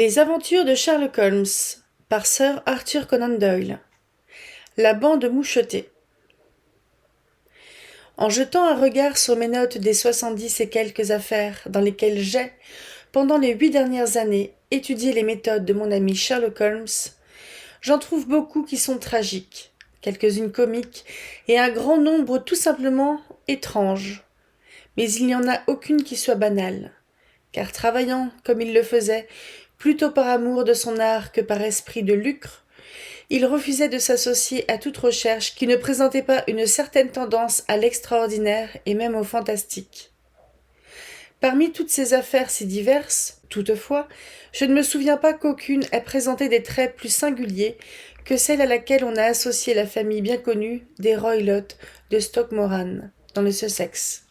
Les aventures de Sherlock Holmes par Sir Arthur Conan Doyle. La bande mouchetée. En jetant un regard sur mes notes des 70 et quelques affaires dans lesquelles j'ai, pendant les 8 dernières années, étudié les méthodes de mon ami Sherlock Holmes, j'en trouve beaucoup qui sont tragiques, quelques-unes comiques et un grand nombre tout simplement étranges. Mais il n'y en a aucune qui soit banale, car travaillant comme il le faisait, plutôt par amour de son art que par esprit de lucre, il refusait de s'associer à toute recherche qui ne présentait pas une certaine tendance à l'extraordinaire et même au fantastique. Parmi toutes ces affaires si diverses, toutefois, je ne me souviens pas qu'aucune ait présenté des traits plus singuliers que celle à laquelle on a associé la famille bien connue des Roylott de Stoke-Moran, dans le Sussex.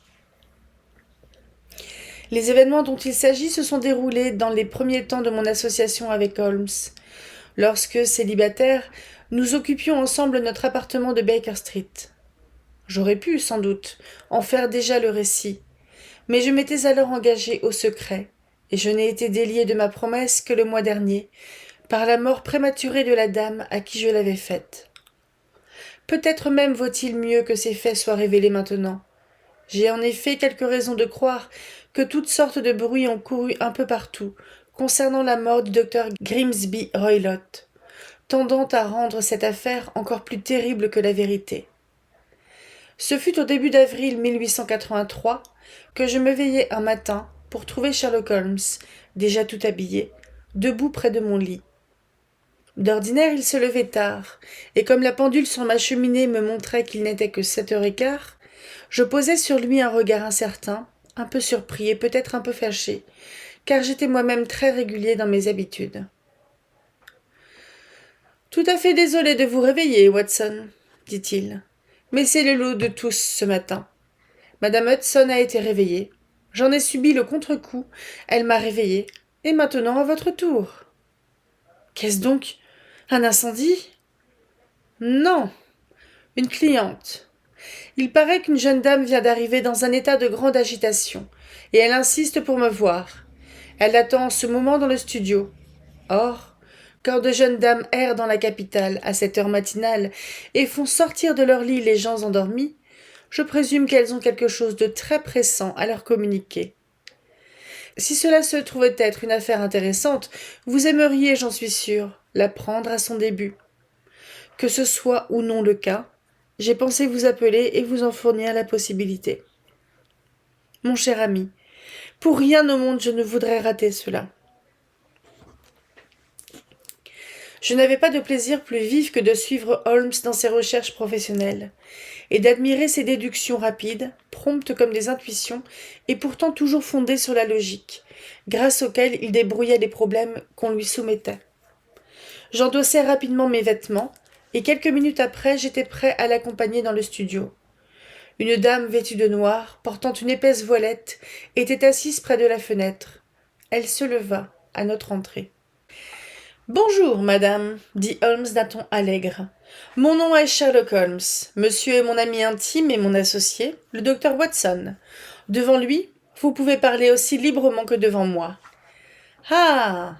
Les événements dont il s'agit se sont déroulés dans les premiers temps de mon association avec Holmes. Lorsque, célibataires, nous occupions ensemble notre appartement de Baker Street. J'aurais pu, sans doute, en faire déjà le récit, mais je m'étais alors engagé au secret, et je n'ai été délié de ma promesse que le mois dernier, par la mort prématurée de la dame à qui je l'avais faite. Peut-être même vaut-il mieux que ces faits soient révélés maintenant. J'ai en effet quelques raisons de croire que toutes sortes de bruits ont couru un peu partout concernant la mort du docteur Grimsby Roylott, tendant à rendre cette affaire encore plus terrible que la vérité. Ce fut au début d'avril 1883 que je me veillai un matin pour trouver Sherlock Holmes, déjà tout habillé, debout près de mon lit. D'ordinaire, il se levait tard, et comme la pendule sur ma cheminée me montrait qu'il n'était que 7h15, je posai sur lui un regard incertain, un peu surpris et peut-être un peu fâché, car j'étais moi-même très régulier dans mes habitudes. « Tout à fait désolé de vous réveiller, Watson, dit-il, mais c'est le lot de tous ce matin. Madame Hudson a été réveillée. J'en ai subi le contre-coup, elle m'a réveillé, et maintenant à votre tour. Qu'est-ce donc? Un incendie? Non, une cliente. Il paraît qu'une jeune dame vient d'arriver dans un état de grande agitation, et elle insiste pour me voir. Elle attend en ce moment dans le studio. Or, quand de jeunes dames errent dans la capitale à cette heure matinale et font sortir de leur lit les gens endormis, je présume qu'elles ont quelque chose de très pressant à leur communiquer. Si cela se trouvait être une affaire intéressante, vous aimeriez, j'en suis sûre, la prendre à son début. Que ce soit ou non le cas, j'ai pensé vous appeler et vous en fournir la possibilité. Mon cher ami, pour rien au monde je ne voudrais rater cela. Je n'avais pas de plaisir plus vif que de suivre Holmes dans ses recherches professionnelles, et d'admirer ses déductions rapides, promptes comme des intuitions, et pourtant toujours fondées sur la logique, grâce auxquelles il débrouillait les problèmes qu'on lui soumettait. J'endossai rapidement mes vêtements, et quelques minutes après j'étais prêt à l'accompagner dans le studio. Une dame vêtue de noir, portant une épaisse voilette, était assise près de la fenêtre. Elle se leva à notre entrée. « Bonjour, madame, dit Holmes d'un ton allègre. Mon nom est Sherlock Holmes. Monsieur est mon ami intime et mon associé, le docteur Watson. Devant lui, vous pouvez parler aussi librement que devant moi. Ah!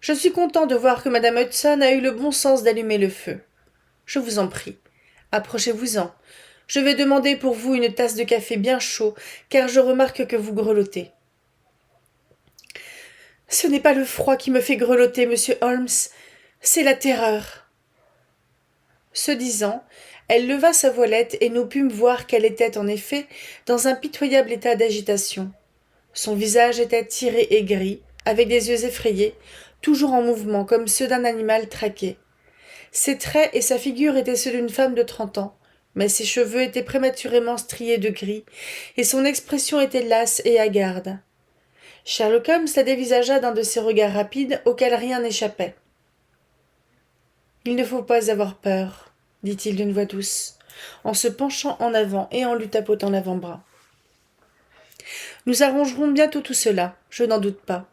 Je suis content de voir que madame Hudson a eu le bon sens d'allumer le feu. Je vous en prie, approchez-vous-en. Je vais demander pour vous une tasse de café bien chaud, car je remarque que vous grelottez. Ce n'est pas le froid qui me fait grelotter, monsieur Holmes, c'est la terreur. Ce disant, elle leva sa voilette et nous pûmes voir qu'elle était en effet dans un pitoyable état d'agitation. Son visage était tiré et gris, avec des yeux effrayés, toujours en mouvement comme ceux d'un animal traqué. Ses traits et sa figure étaient ceux d'une femme de 30 ans, mais ses cheveux étaient prématurément striés de gris, et son expression était lasse et hagarde. Sherlock Holmes la dévisagea d'un de ces regards rapides auxquels rien n'échappait. « Il ne faut pas avoir peur, dit-il d'une voix douce, en se penchant en avant et en lui tapotant l'avant-bras. Nous arrangerons bientôt tout cela, je n'en doute pas.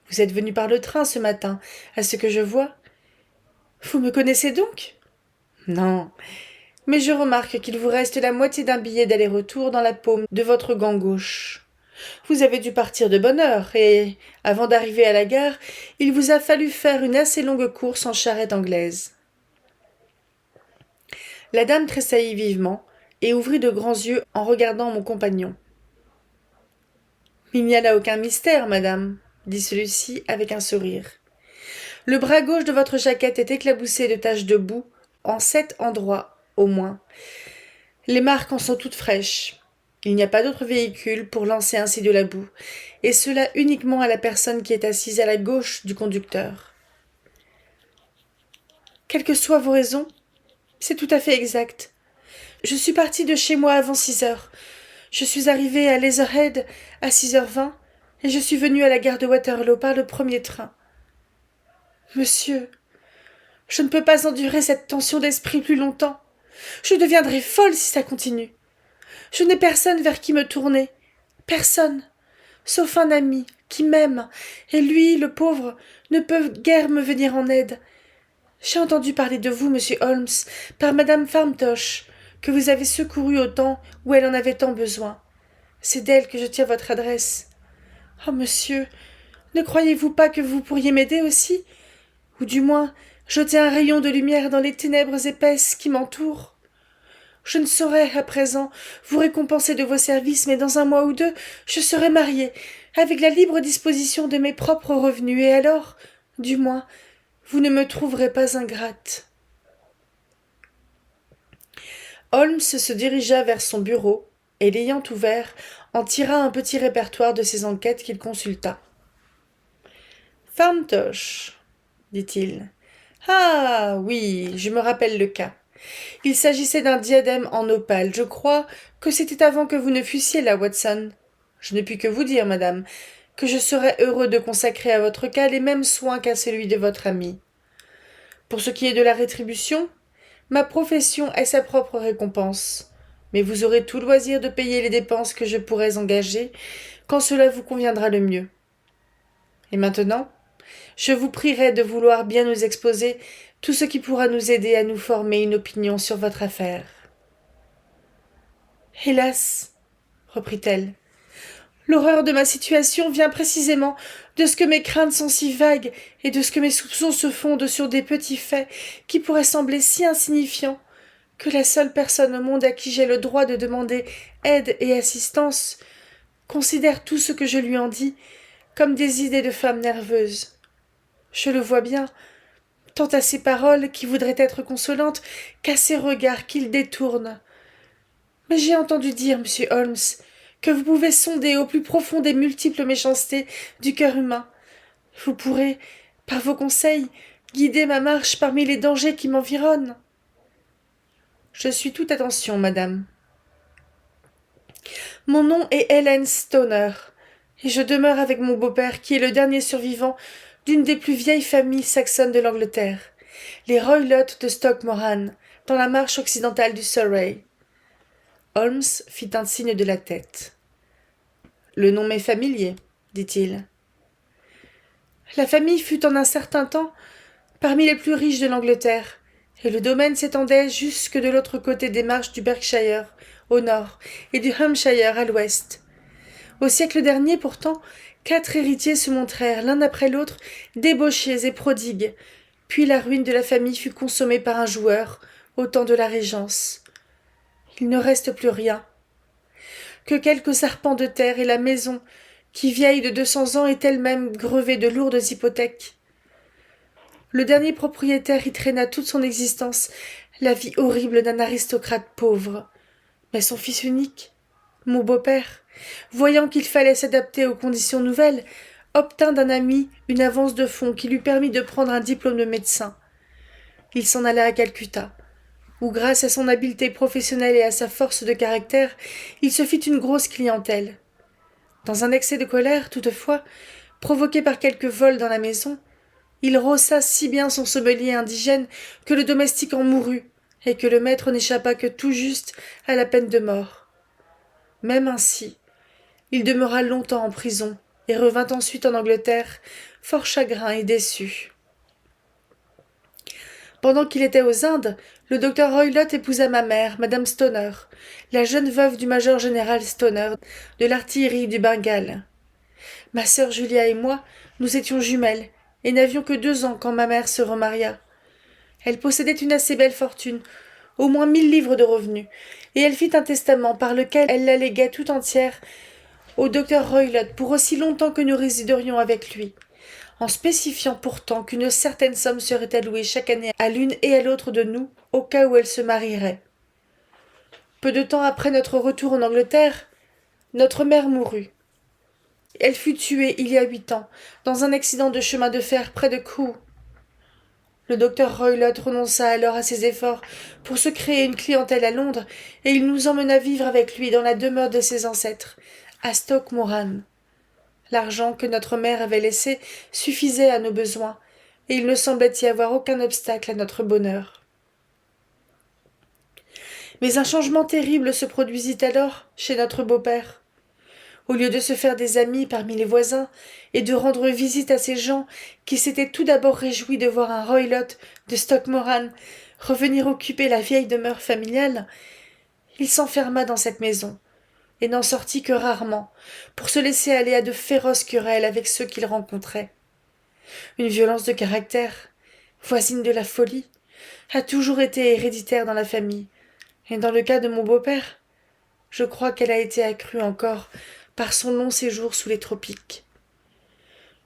Vous êtes venu par le train ce matin, à ce que je vois. Vous me connaissez donc? Non, mais je remarque qu'il vous reste la moitié d'un billet d'aller-retour dans la paume de votre gant gauche. Vous avez dû partir de bonne heure, et, avant d'arriver à la gare, il vous a fallu faire une assez longue course en charrette anglaise. » La dame tressaillit vivement, et ouvrit de grands yeux en regardant mon compagnon. « Il n'y a là aucun mystère, madame, » dit celui-ci avec un sourire. « Le bras gauche de votre jaquette est éclaboussé de taches de boue, en 7 endroits au moins. Les marques en sont toutes fraîches. Il n'y a pas d'autre véhicule pour lancer ainsi de la boue, et cela uniquement à la personne qui est assise à la gauche du conducteur. » « Quelles que soient vos raisons, c'est tout à fait exact. Je suis partie de chez moi avant 6 heures. Je suis arrivée à Leatherhead à 6h20, et je suis venue à la gare de Waterloo par le premier train. Monsieur, je ne peux pas endurer cette tension d'esprit plus longtemps. Je deviendrai folle si ça continue. Je n'ai personne vers qui me tourner. Personne. Sauf un ami qui m'aime, et lui, le pauvre, ne peut guère me venir en aide. J'ai entendu parler de vous, monsieur Holmes, par madame Farntosh, que vous avez secouru au temps où elle en avait tant besoin. C'est d'elle que je tiens votre adresse. Oh, monsieur, ne croyez-vous pas que vous pourriez m'aider aussi? Ou du moins, jeter un rayon de lumière dans les ténèbres épaisses qui m'entourent? Je ne saurais, à présent, vous récompenser de vos services, mais dans 1 mois ou 2, je serai mariée, avec la libre disposition de mes propres revenus, et alors, du moins, vous ne me trouverez pas ingrate. » Holmes se dirigea vers son bureau, et l'ayant ouvert, en tira un petit répertoire de ses enquêtes qu'il consulta. « Farntosh, dit-il. « Ah, oui, je me rappelle le cas. Il s'agissait d'un diadème en opale. Je crois que c'était avant que vous ne fussiez là, Watson. Je ne puis que vous dire, madame, que je serais heureux de consacrer à votre cas les mêmes soins qu'à celui de votre ami. Pour ce qui est de la rétribution, ma profession est sa propre récompense, mais vous aurez tout loisir de payer les dépenses que je pourrais engager quand cela vous conviendra le mieux. Et maintenant, je vous prierai de vouloir bien nous exposer tout ce qui pourra nous aider à nous former une opinion sur votre affaire. » « Hélas, reprit-elle, l'horreur de ma situation vient précisément de ce que mes craintes sont si vagues et de ce que mes soupçons se fondent sur des petits faits qui pourraient sembler si insignifiants que la seule personne au monde à qui j'ai le droit de demander aide et assistance considère tout ce que je lui en dis comme des idées de femme nerveuse. Je le vois bien, tant à ses paroles qui voudraient être consolantes qu'à ses regards qu'il détourne. Mais j'ai entendu dire, monsieur Holmes, que vous pouvez sonder au plus profond des multiples méchancetés du cœur humain. Vous pourrez, par vos conseils, guider ma marche parmi les dangers qui m'environnent. Je suis toute attention, madame. Mon nom est Helen Stoner, et je demeure avec mon beau-père, qui est le dernier survivant d'une des plus vieilles familles saxonnes de l'Angleterre, les Roylott de Stockmoran, dans la marche occidentale du Surrey. Holmes fit un signe de la tête. « Le nom m'est familier, dit-il. La famille fut en un certain temps parmi les plus riches de l'Angleterre, et le domaine s'étendait jusque de l'autre côté des marches du Berkshire, au nord, et du Hampshire à l'ouest. Au siècle dernier, pourtant, 4 héritiers se montrèrent, l'un après l'autre, débauchés et prodigues, puis la ruine de la famille fut consommée par un joueur, au temps de la Régence. Il ne reste plus rien, que quelques arpents de terre et la maison, qui, vieille de 200 ans, est elle-même grevée de lourdes hypothèques. Le dernier propriétaire y traîna toute son existence la vie horrible d'un aristocrate pauvre. Mais son fils unique, mon beau-père, voyant qu'il fallait s'adapter aux conditions nouvelles, obtint d'un ami une avance de fonds qui lui permit de prendre un diplôme de médecin. Il s'en alla à Calcutta, où, grâce à son habileté professionnelle et à sa force de caractère, il se fit une grosse clientèle. Dans un excès de colère, toutefois, provoqué par quelques vols dans la maison, il rossa si bien son sommelier indigène que le domestique en mourut, et que le maître n'échappa que tout juste à la peine de mort. Même ainsi, il demeura longtemps en prison, et revint ensuite en Angleterre, fort chagrin et déçu. Pendant qu'il était aux Indes, le docteur Roylott épousa ma mère, madame Stoner, la jeune veuve du major général Stoner, de l'artillerie du Bengale. Ma sœur Julia et moi, nous étions jumelles, et n'avions que 2 ans quand ma mère se remaria. Elle possédait une assez belle fortune, au moins 1000 livres de revenus, et elle fit un testament par lequel elle la léguait tout entière au docteur Roylott pour aussi longtemps que nous résiderions avec lui, en spécifiant pourtant qu'une certaine somme serait allouée chaque année à l'une et à l'autre de nous, au cas où elle se marierait. Peu de temps après notre retour en Angleterre, notre mère mourut. Elle fut tuée il y a 8 ans, dans un accident de chemin de fer près de Crewe. Le docteur Roylott renonça alors à ses efforts pour se créer une clientèle à Londres, et il nous emmena vivre avec lui dans la demeure de ses ancêtres, à Stoke Moran. L'argent que notre mère avait laissé suffisait à nos besoins, et il ne semblait y avoir aucun obstacle à notre bonheur. Mais un changement terrible se produisit alors chez notre beau-père. Au lieu de se faire des amis parmi les voisins et de rendre visite à ces gens qui s'étaient tout d'abord réjouis de voir un Roylott de Stoke Moran revenir occuper la vieille demeure familiale, il s'enferma dans cette maison et n'en sortit que rarement, pour se laisser aller à de féroces querelles avec ceux qu'il rencontrait. Une violence de caractère, voisine de la folie, a toujours été héréditaire dans la famille, et dans le cas de mon beau-père, je crois qu'elle a été accrue encore par son long séjour sous les tropiques.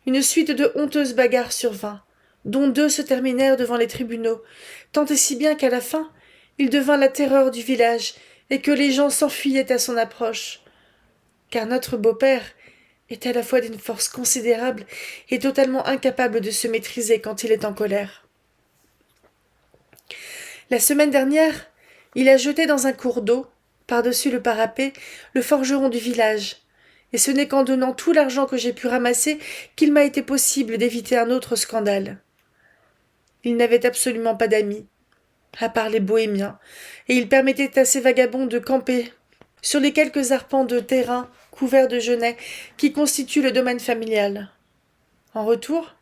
Une suite de honteuses bagarres survint, dont 2 se terminèrent devant les tribunaux, tant et si bien qu'à la fin, il devint la terreur du village et que les gens s'enfuyaient à son approche. Car notre beau-père est à la fois d'une force considérable et totalement incapable de se maîtriser quand il est en colère. La semaine dernière, il a jeté dans un cours d'eau, par-dessus le parapet, le forgeron du village, et ce n'est qu'en donnant tout l'argent que j'ai pu ramasser qu'il m'a été possible d'éviter un autre scandale. Il n'avait absolument pas d'amis, à part les bohémiens, et il permettait à ces vagabonds de camper sur les quelques arpents de terrain couverts de genêts qui constituent le domaine familial. En retour,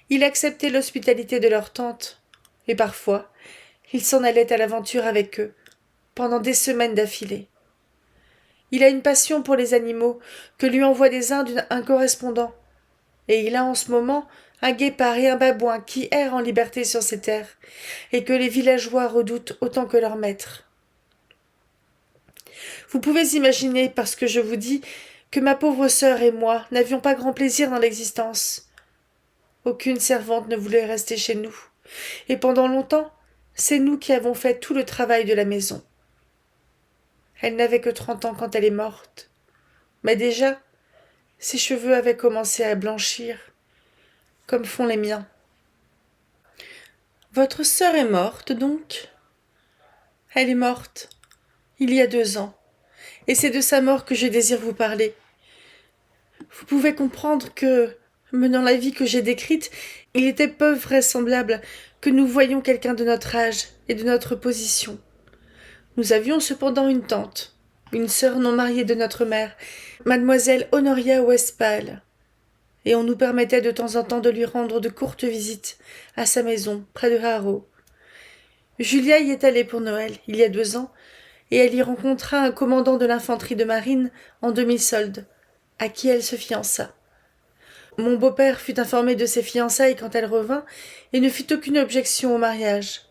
il acceptait l'hospitalité de leur tante, et parfois, il s'en allait à l'aventure avec eux, pendant des semaines d'affilée. Il a une passion pour les animaux que lui envoie des Indes un correspondant, et il a en ce moment un guépard et un babouin qui errent en liberté sur ces terres, et que les villageois redoutent autant que leur maître. Vous pouvez imaginer, parce que je vous dis, que ma pauvre sœur et moi n'avions pas grand plaisir dans l'existence. Aucune servante ne voulait rester chez nous, et pendant longtemps, c'est nous qui avons fait tout le travail de la maison. Elle n'avait que 30 ans quand elle est morte, mais déjà, ses cheveux avaient commencé à blanchir, comme font les miens. Votre sœur est morte, donc? Elle est morte, il y a 2 ans, et c'est de sa mort que je désire vous parler. Vous pouvez comprendre que, menant la vie que j'ai décrite, il était peu vraisemblable que nous voyions quelqu'un de notre âge et de notre position. Nous avions cependant une tante, une sœur non mariée de notre mère, mademoiselle Honoria Westphal, et on nous permettait de temps en temps de lui rendre de courtes visites à sa maison, près de Harrow. Julia y est allée pour Noël, il y a 2 ans, et elle y rencontra un commandant de l'infanterie de marine en demi-solde, à qui elle se fiança. Mon beau-père fut informé de ses fiançailles quand elle revint, et ne fit aucune objection au mariage.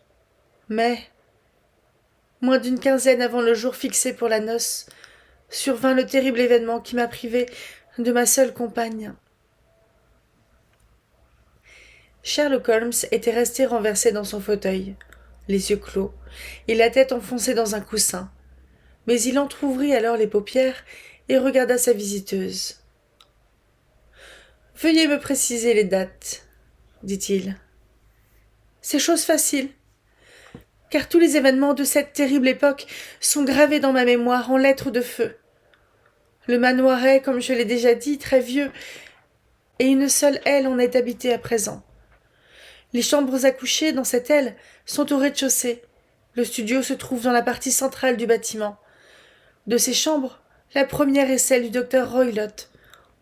Mais, moins d'une quinzaine avant le jour fixé pour la noce, survint le terrible événement qui m'a privé de ma seule compagne. Sherlock Holmes était resté renversé dans son fauteuil, les yeux clos, et la tête enfoncée dans un coussin. Mais il entr'ouvrit alors les paupières et regarda sa visiteuse. « Veuillez me préciser les dates, dit-il. C'est chose facile, car tous les événements de cette terrible époque sont gravés dans ma mémoire en lettres de feu. Le manoir est, comme je l'ai déjà dit, très vieux, et une seule aile en est habitée à présent. Les chambres à coucher dans cette aile sont au rez-de-chaussée. Le studio se trouve dans la partie centrale du bâtiment. De ces chambres, la première est celle du docteur Roylott,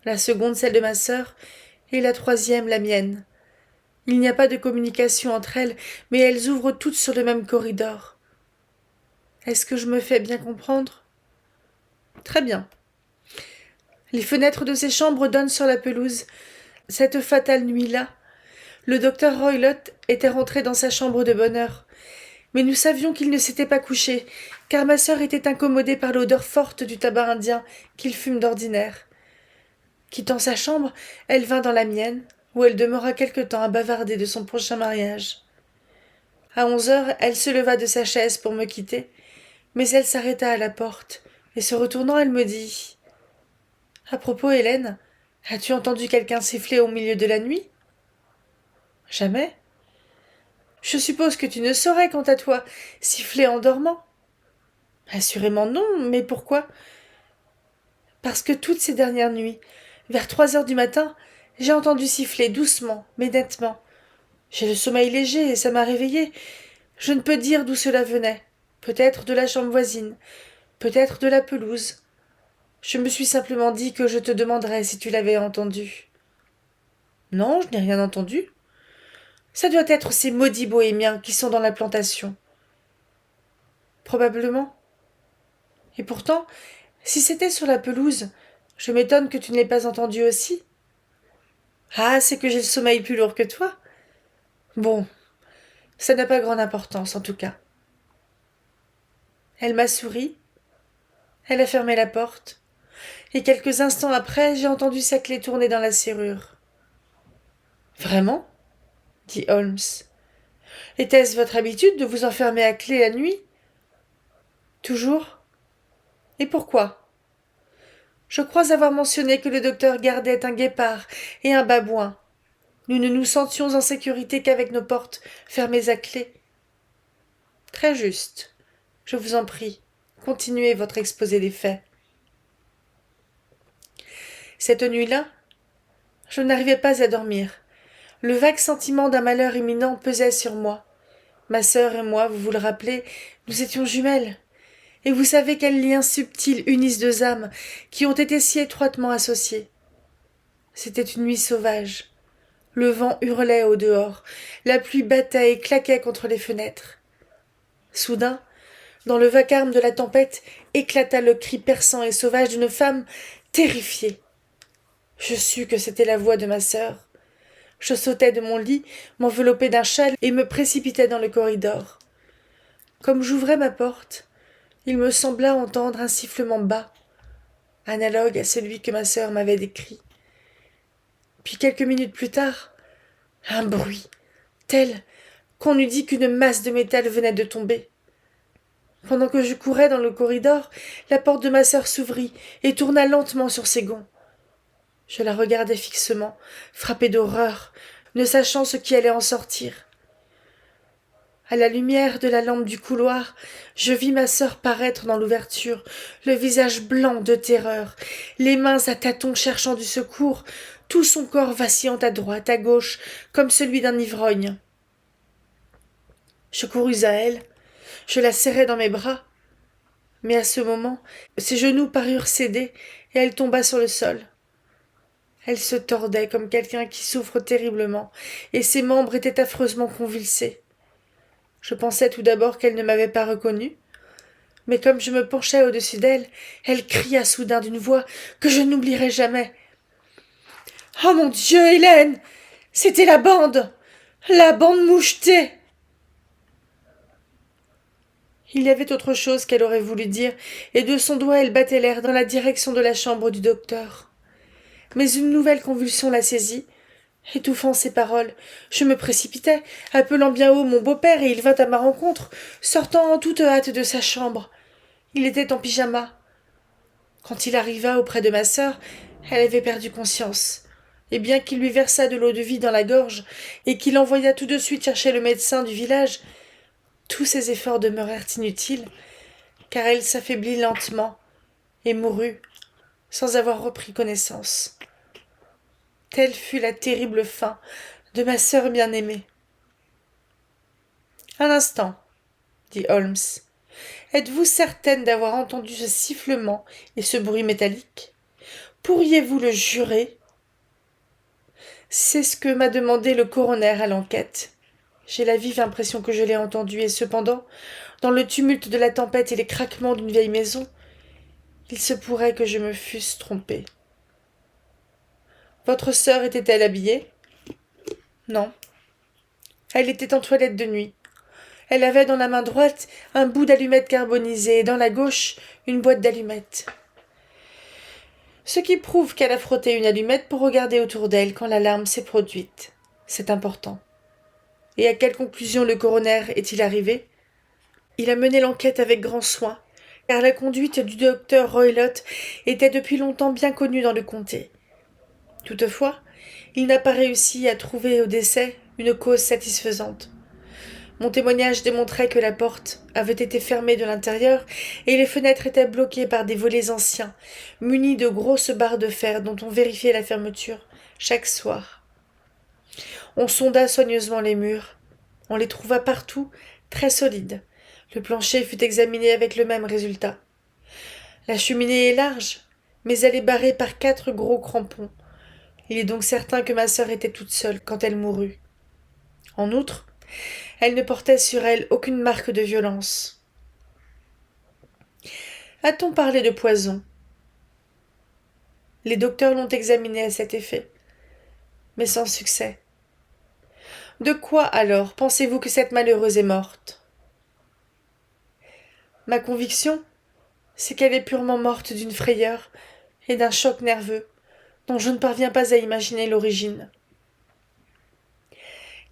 la seconde celle de ma sœur, et la troisième la mienne. Il n'y a pas de communication entre elles, mais elles ouvrent toutes sur le même corridor. Est-ce que je me fais bien comprendre? Très bien. Les fenêtres de ces chambres donnent sur la pelouse. Cette fatale nuit-là, le docteur Roylott était rentré dans sa chambre de bonne heure. Mais nous savions qu'il ne s'était pas couché, car ma sœur était incommodée par l'odeur forte du tabac indien qu'il fume d'ordinaire. Quittant sa chambre, elle vint dans la mienne, où elle demeura quelque temps à bavarder de son prochain mariage. À 11 heures, elle se leva de sa chaise pour me quitter, mais elle s'arrêta à la porte, et se retournant, elle me dit « À propos, Hélène, as-tu entendu quelqu'un siffler au milieu de la nuit ?»« Jamais. »« Je suppose que tu ne saurais, quant à toi, siffler en dormant. »« Assurément non, mais pourquoi ?»« Parce que toutes ces dernières nuits, vers 3 heures du matin, j'ai entendu siffler doucement, mais nettement. J'ai le sommeil léger et ça m'a réveillée. Je ne peux dire d'où cela venait. Peut-être de la chambre voisine, peut-être de la pelouse. Je me suis simplement dit que je te demanderais si tu l'avais entendu. »« Non, je n'ai rien entendu. Ça doit être ces maudits bohémiens qui sont dans la plantation. »« Probablement. Et pourtant, si c'était sur la pelouse, je m'étonne que tu ne l'aies pas entendu aussi. »« Ah, c'est que j'ai le sommeil plus lourd que toi. » Bon, ça n'a pas grande importance en tout cas. Elle m'a souri, elle a fermé la porte, et quelques instants après, j'ai entendu sa clé tourner dans la serrure. « Vraiment ?» dit Holmes. « Était-ce votre habitude de vous enfermer à clé la nuit ?»« Toujours. »« Et pourquoi ?» ?»« Je crois avoir mentionné que le docteur gardait un guépard et un babouin. Nous ne nous sentions en sécurité qu'avec nos portes fermées à clé. »« Très juste. Je vous en prie, continuez votre exposé des faits. » Cette nuit-là, je n'arrivais pas à dormir. Le vague sentiment d'un malheur imminent pesait sur moi. Ma sœur et moi, vous vous le rappelez, nous étions jumelles. Et vous savez quels liens subtils unissent deux âmes qui ont été si étroitement associées. C'était une nuit sauvage. Le vent hurlait au dehors, la pluie battait et claquait contre les fenêtres. Soudain, dans le vacarme de la tempête, éclata le cri perçant et sauvage d'une femme terrifiée. Je sus que c'était la voix de ma sœur. Je sautai de mon lit, m'enveloppai d'un châle et me précipitai dans le corridor. Comme j'ouvrais ma porte, il me sembla entendre un sifflement bas, analogue à celui que ma sœur m'avait décrit. Puis quelques minutes plus tard, un bruit, tel qu'on eût dit qu'une masse de métal venait de tomber. Pendant que je courais dans le corridor, la porte de ma sœur s'ouvrit et tourna lentement sur ses gonds. Je la regardai fixement, frappé d'horreur, ne sachant ce qui allait en sortir. À la lumière de la lampe du couloir, je vis ma sœur paraître dans l'ouverture, le visage blanc de terreur, les mains à tâtons cherchant du secours, tout son corps vacillant à droite, à gauche, comme celui d'un ivrogne. Je courus à elle, je la serrai dans mes bras, mais à ce moment, ses genoux parurent céder et elle tomba sur le sol. Elle se tordait comme quelqu'un qui souffre terriblement, et ses membres étaient affreusement convulsés. Je pensais tout d'abord qu'elle ne m'avait pas reconnue, mais comme je me penchai au-dessus d'elle, elle cria soudain d'une voix que je n'oublierai jamais. « Oh mon Dieu, Hélène! C'était la bande mouchetée !» Il y avait autre chose qu'elle aurait voulu dire, et de son doigt elle battait l'air dans la direction de la chambre du docteur. Mais une nouvelle convulsion la saisit. Étouffant ses paroles, je me précipitai, appelant bien haut mon beau-père, et il vint à ma rencontre, sortant en toute hâte de sa chambre. Il était en pyjama. Quand il arriva auprès de ma sœur, elle avait perdu conscience. Et bien qu'il lui versât de l'eau-de-vie dans la gorge, et qu'il envoya tout de suite chercher le médecin du village, tous ses efforts demeurèrent inutiles, car elle s'affaiblit lentement, et mourut, sans avoir repris connaissance. Telle fut la terrible fin de ma sœur bien-aimée. « Un instant, » dit Holmes. « Êtes-vous certaine d'avoir entendu ce sifflement et ce bruit métallique ? Pourriez-vous le jurer ? » C'est ce que m'a demandé le coroner à l'enquête. J'ai la vive impression que je l'ai entendu, et cependant, dans le tumulte de la tempête et les craquements d'une vieille maison, il se pourrait que je me fusse trompée. Votre sœur était-elle habillée? Non. Elle était en toilette de nuit. Elle avait dans la main droite un bout d'allumette carbonisée et dans la gauche une boîte d'allumettes. Ce qui prouve qu'elle a frotté une allumette pour regarder autour d'elle quand l'alarme s'est produite. C'est important. Et à quelle conclusion le coroner est-il arrivé? Il a mené l'enquête avec grand soin, car la conduite du docteur Roylott était depuis longtemps bien connue dans le comté. Toutefois, il n'a pas réussi à trouver au décès une cause satisfaisante. Mon témoignage démontrait que la porte avait été fermée de l'intérieur et les fenêtres étaient bloquées par des volets anciens, munis de grosses barres de fer dont on vérifiait la fermeture chaque soir. On sonda soigneusement les murs. On les trouva partout très solides. Le plancher fut examiné avec le même résultat. La cheminée est large, mais elle est barrée par 4 gros crampons. Il est donc certain que ma sœur était toute seule quand elle mourut. En outre, elle ne portait sur elle aucune marque de violence. A-t-on parlé de poison? Les docteurs l'ont examinée à cet effet, mais sans succès. De quoi, alors, pensez-vous que cette malheureuse est morte? Ma conviction, c'est qu'elle est purement morte d'une frayeur et d'un choc nerveux dont je ne parviens pas à imaginer l'origine.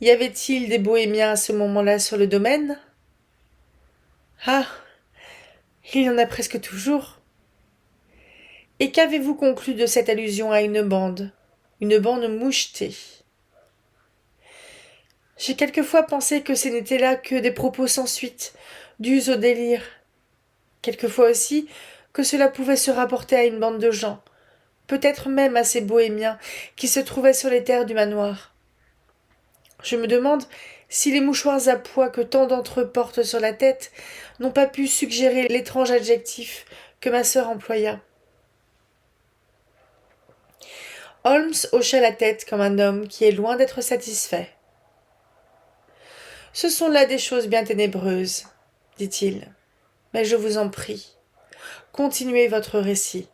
Y avait-il des bohémiens à ce moment-là sur le domaine? Ah, il y en a presque toujours. Et qu'avez-vous conclu de cette allusion à une bande mouchetée? J'ai quelquefois pensé que ce n'étaient là que des propos sans suite, dus au délire. Quelquefois aussi que cela pouvait se rapporter à une bande de gens, peut-être même à ces bohémiens qui se trouvaient sur les terres du manoir. Je me demande si les mouchoirs à pois que tant d'entre eux portent sur la tête n'ont pas pu suggérer l'étrange adjectif que ma sœur employa. Holmes hocha la tête comme un homme qui est loin d'être satisfait. « Ce sont là des choses bien ténébreuses, dit-il, mais je vous en prie, continuez votre récit.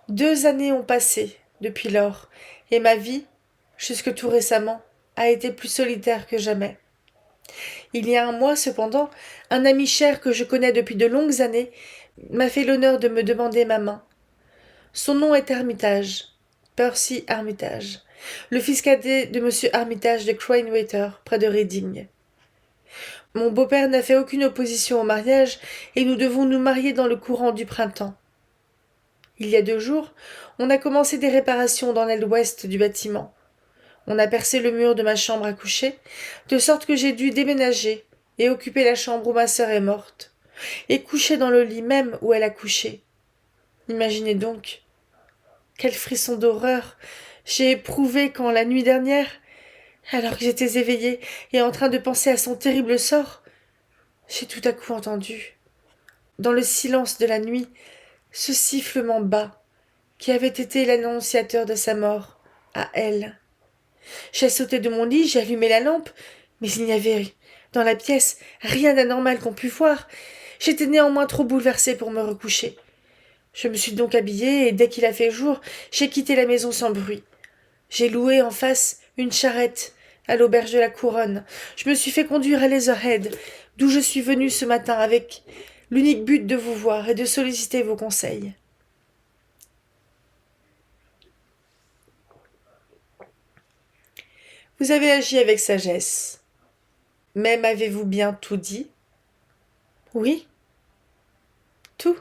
2 années ont passé depuis lors, et ma vie, jusque tout récemment, a été plus solitaire que jamais. Il y a un mois, cependant, un ami cher que je connais depuis de longues années m'a fait l'honneur de me demander ma main. Son nom est Armitage, Percy Armitage, le fils cadet de M. Armitage de Cranewater, près de Reading. Mon beau-père n'a fait aucune opposition au mariage, et nous devons nous marier dans le courant du printemps. Il y a 2 jours, on a commencé des réparations dans l'aile ouest du bâtiment. On a percé le mur de ma chambre à coucher, de sorte que j'ai dû déménager et occuper la chambre où ma sœur est morte, et coucher dans le lit même où elle a couché. Imaginez donc quel frisson d'horreur j'ai éprouvé quand, la nuit dernière, alors que j'étais éveillée et en train de penser à son terrible sort, j'ai tout à coup entendu, dans le silence de la nuit, ce sifflement bas qui avait été l'annonciateur de sa mort à elle. J'ai sauté de mon lit, j'ai allumé la lampe, mais il n'y avait dans la pièce rien d'anormal qu'on pût voir. J'étais néanmoins trop bouleversée pour me recoucher. Je me suis donc habillée, et dès qu'il a fait jour, j'ai quitté la maison sans bruit. J'ai loué en face une charrette à l'auberge de la Couronne. Je me suis fait conduire à Leatherhead, d'où je suis venue ce matin avec l'unique but de vous voir et de solliciter vos conseils. Vous avez agi avec sagesse. Mais m'avez-vous bien tout dit? Oui, tout.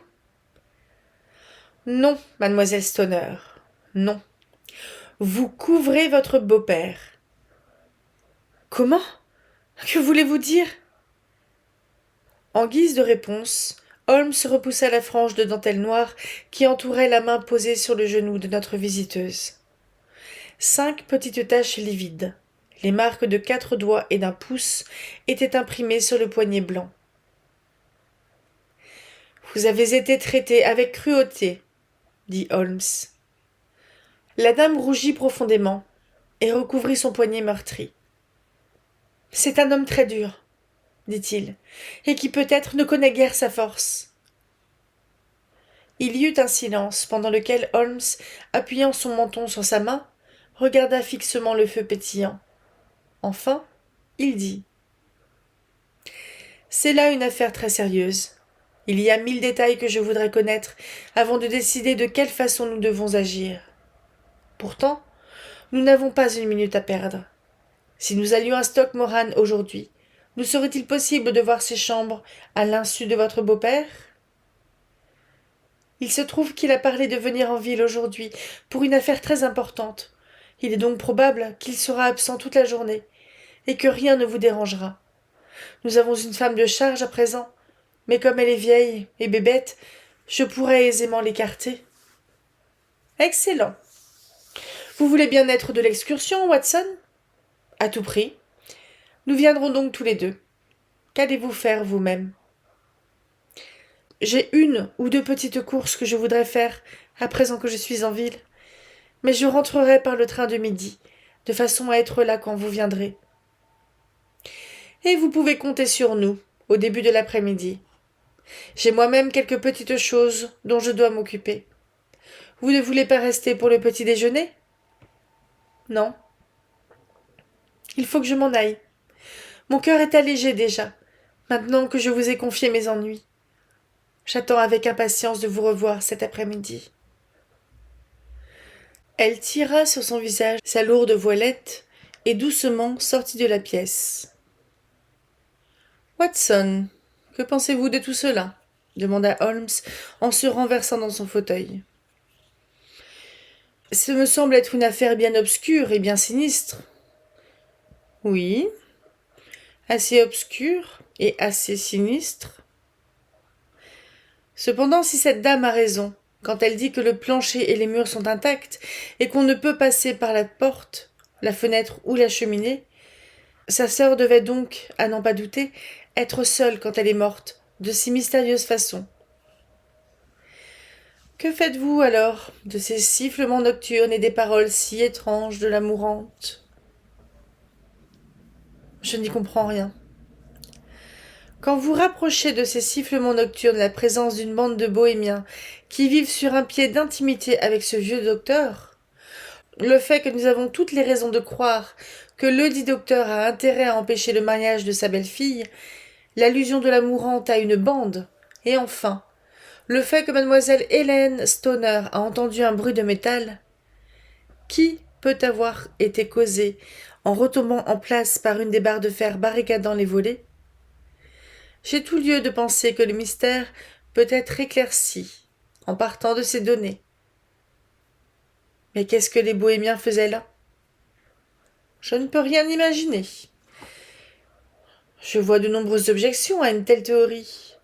Non, mademoiselle Stoner, non. Vous couvrez votre beau-père. Comment? Que voulez-vous dire? En guise de réponse, Holmes repoussa la frange de dentelle noire qui entourait la main posée sur le genou de notre visiteuse. 5 petites taches livides, les marques de 4 doigts et d'un pouce, étaient imprimées sur le poignet blanc. Vous avez été traité avec cruauté, dit Holmes. La dame rougit profondément et recouvrit son poignet meurtri. « C'est un homme très dur, dit-il, et qui peut-être ne connaît guère sa force. » Il y eut un silence pendant lequel Holmes, appuyant son menton sur sa main, regarda fixement le feu pétillant. Enfin, il dit : « C'est là une affaire très sérieuse. Il y a 1000 détails que je voudrais connaître avant de décider de quelle façon nous devons agir. Pourtant, nous n'avons pas une minute à perdre. Si nous allions à Stoke Moran aujourd'hui, nous serait-il possible de voir ces chambres à l'insu de votre beau-père ? Il se trouve qu'il a parlé de venir en ville aujourd'hui pour une affaire très importante. Il est donc probable qu'il sera absent toute la journée et que rien ne vous dérangera. Nous avons une femme de charge à présent, mais comme elle est vieille et bébête, je pourrais aisément l'écarter. » « Excellent. Vous voulez bien être de l'excursion, Watson ? » ?»« À tout prix. Nous viendrons donc tous les deux. Qu'allez-vous faire vous-même ? » ?»« J'ai 1 ou 2 petites courses que je voudrais faire à présent que je suis en ville, mais je rentrerai par le train de midi, de façon à être là quand vous viendrez. Et vous pouvez compter sur nous, au début de l'après-midi. J'ai moi-même quelques petites choses dont je dois m'occuper. Vous ne voulez pas rester pour le petit déjeuner ? Non. Il faut que je m'en aille. Mon cœur est allégé déjà, maintenant que je vous ai confié mes ennuis. J'attends avec impatience de vous revoir cet après-midi. Elle tira sur son visage sa lourde voilette et doucement sortit de la pièce. « Watson, que pensez-vous de tout cela ? » demanda Holmes en se renversant dans son fauteuil. « Ce me semble être une affaire bien obscure et bien sinistre. »« Oui, assez obscure et assez sinistre. Cependant, si cette dame a raison, quand elle dit que le plancher et les murs sont intacts et qu'on ne peut passer par la porte, la fenêtre ou la cheminée, sa sœur devait donc, à n'en pas douter, être seule quand elle est morte, de si mystérieuse façon. Que faites-vous alors de ces sifflements nocturnes et des paroles si étranges de la mourante ? Je n'y comprends rien. Quand vous rapprochez de ces sifflements nocturnes la présence d'une bande de bohémiens qui vivent sur un pied d'intimité avec ce vieux docteur, le fait que nous avons toutes les raisons de croire que ledit docteur a intérêt à empêcher le mariage de sa belle-fille, l'allusion de la mourante à une bande, et enfin, le fait que mademoiselle Hélène Stoner a entendu un bruit de métal, qui peut avoir été causé en retombant en place par une des barres de fer barricadant les volets ? J'ai tout lieu de penser que le mystère peut être éclairci en partant de ces données. Mais qu'est-ce que les bohémiens faisaient là ? Je ne peux rien imaginer. Je vois de nombreuses objections à une telle théorie.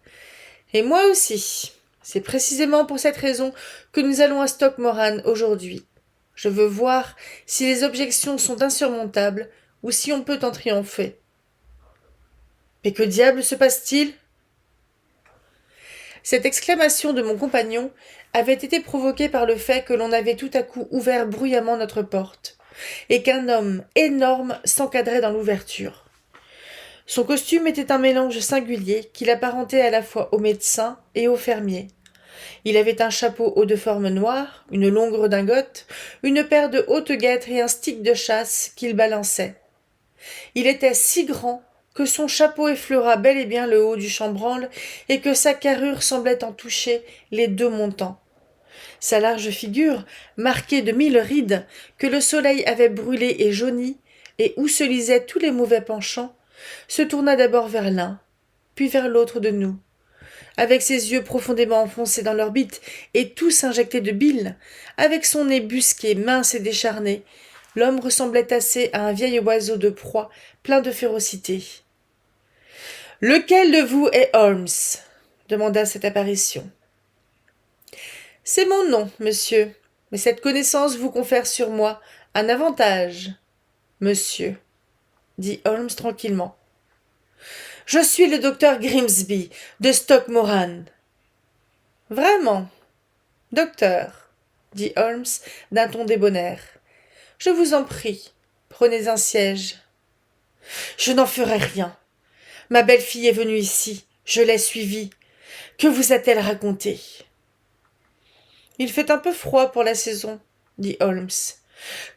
Et moi aussi. C'est précisément pour cette raison que nous allons à Stoke Moran aujourd'hui. Je veux voir si les objections sont insurmontables ou si on peut en triompher. Mais que diable se passe-t-il ? Cette exclamation de mon compagnon avait été provoquée par le fait que l'on avait tout à coup ouvert bruyamment notre porte, et qu'un homme énorme s'encadrait dans l'ouverture. Son costume était un mélange singulier qui l'apparentait à la fois au médecin et au fermier. Il avait un chapeau haut de forme noire, une longue redingote, une paire de hautes guêtres et un stick de chasse qu'il balançait. Il était si grand que son chapeau effleura bel et bien le haut du chambranle et que sa carrure semblait en toucher les 2 montants. Sa large figure, marquée de 1000 rides, que le soleil avait brûlées et jaunies, et où se lisaient tous les mauvais penchants, se tourna d'abord vers l'un, puis vers l'autre de nous. Avec ses yeux profondément enfoncés dans l'orbite et tous injectés de bile, avec son nez busqué, mince et décharné, l'homme ressemblait assez à un vieil oiseau de proie plein de férocité. « Lequel de vous est Holmes ?» demanda cette apparition. « C'est mon nom, monsieur, mais cette connaissance vous confère sur moi un avantage, monsieur, » dit Holmes tranquillement. « Je suis le docteur Grimsby, de Stoke Moran. »« Vraiment, docteur, dit Holmes d'un ton débonnaire. Je vous en prie, prenez un siège. Je n'en ferai rien. Ma belle-fille est venue ici, je l'ai suivie. Que vous a-t-elle raconté? Il fait un peu froid pour la saison, dit Holmes.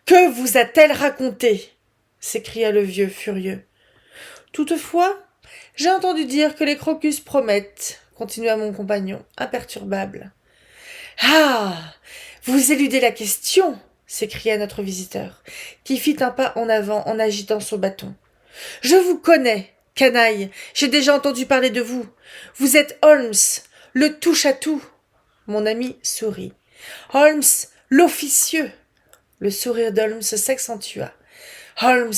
Que vous a-t-elle raconté? S'écria le vieux furieux. Toutefois, j'ai entendu dire que les crocus promettent, continua mon compagnon, imperturbable. Ah! Vous éludez la question, s'écria notre visiteur, qui fit un pas en avant en agitant son bâton. Je vous connais, canaille, j'ai déjà entendu parler de vous. Vous êtes Holmes, le touche-à-tout. Mon ami sourit. Holmes, l'officieux. Le sourire d'Holmes s'accentua. Holmes,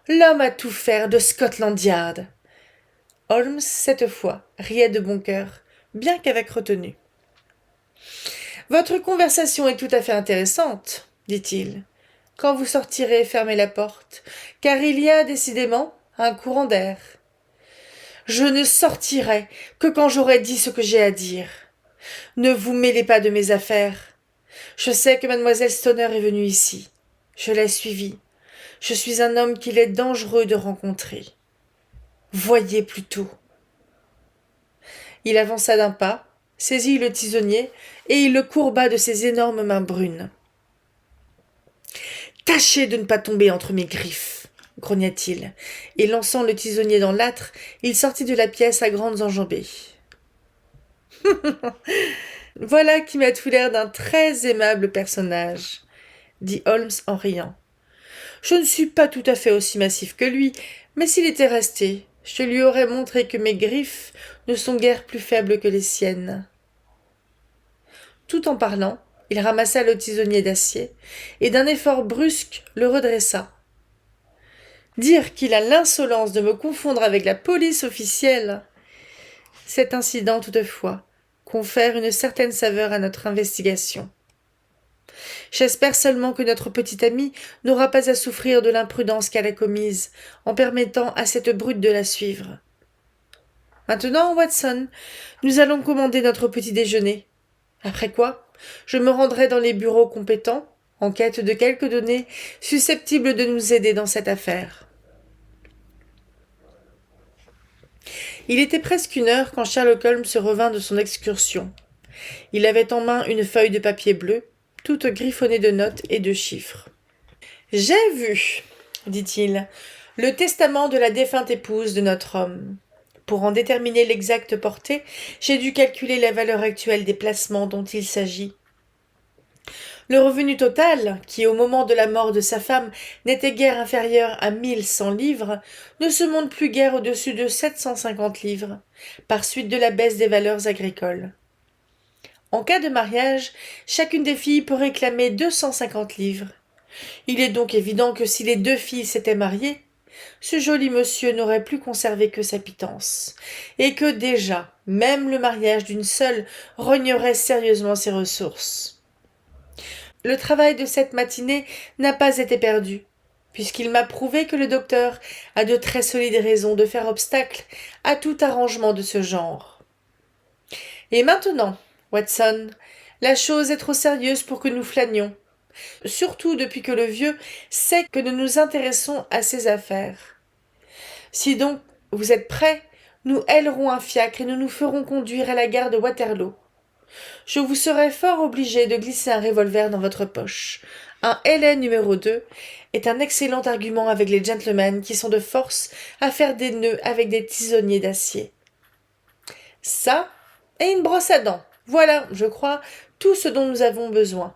l'homme à tout faire de Scotland Yard. Holmes, cette fois, riait de bon cœur, bien qu'avec retenue. Votre conversation est tout à fait intéressante, dit-il. Quand vous sortirez, fermez la porte, car il y a décidément un courant d'air. Je ne sortirai que quand j'aurai dit ce que j'ai à dire. Ne vous mêlez pas de mes affaires. Je sais que mademoiselle Stoner est venue ici. Je l'ai suivie. Je suis un homme qu'il est dangereux de rencontrer. Voyez plutôt. Il avança d'un pas, saisit le tisonnier, et il le courba de ses énormes mains brunes. Tâchez de ne pas tomber entre mes griffes, grogna-t-il, et lançant le tisonnier dans l'âtre, il sortit de la pièce à grandes enjambées. Voilà qui m'a tout l'air d'un très aimable personnage, dit Holmes en riant. Je ne suis pas tout à fait aussi massif que lui, mais s'il était resté, je lui aurais montré que mes griffes ne sont guère plus faibles que les siennes. Tout en parlant, il ramassa le tisonnier d'acier, et d'un effort brusque le redressa. Dire qu'il a l'insolence de me confondre avec la police officielle. Cet incident, toutefois, confère une certaine saveur à notre investigation. J'espère seulement que notre petit ami n'aura pas à souffrir de l'imprudence qu'elle a commise, en permettant à cette brute de la suivre. Maintenant, Watson, nous allons commander notre petit déjeuner. Après quoi, je me rendrai dans les bureaux compétents, en quête de quelques données susceptibles de nous aider dans cette affaire. Il était presque 1 heure quand Sherlock Holmes se revint de son excursion. Il avait en main une feuille de papier bleu, toute griffonnée de notes et de chiffres. « J'ai vu, dit-il, le testament de la défunte épouse de notre homme. Pour en déterminer l'exacte portée, j'ai dû calculer la valeur actuelle des placements dont il s'agit. Le revenu total, qui au moment de la mort de sa femme n'était guère inférieur à 1100 livres, ne se monte plus guère au-dessus de 750 livres, par suite de la baisse des valeurs agricoles. En cas de mariage, chacune des filles peut réclamer 250 livres. Il est donc évident que si les 2 filles s'étaient mariées, ce joli monsieur n'aurait plus conservé que sa pitance, et que déjà, même le mariage d'une seule rognerait sérieusement ses ressources. Le travail de cette matinée n'a pas été perdu, puisqu'il m'a prouvé que le docteur a de très solides raisons de faire obstacle à tout arrangement de ce genre. Et maintenant, Watson, la chose est trop sérieuse pour que nous flânions, surtout depuis que le vieux sait que nous nous intéressons à ses affaires. Si donc vous êtes prêts, nous hélerons un fiacre et nous nous ferons conduire à la gare de Waterloo. Je vous serai fort obligé de glisser un revolver dans votre poche. Un LA numéro 2 est un excellent argument avec les gentlemen qui sont de force à faire des nœuds avec des tisonniers d'acier. Ça, et une brosse à dents. Voilà, je crois, tout ce dont nous avons besoin.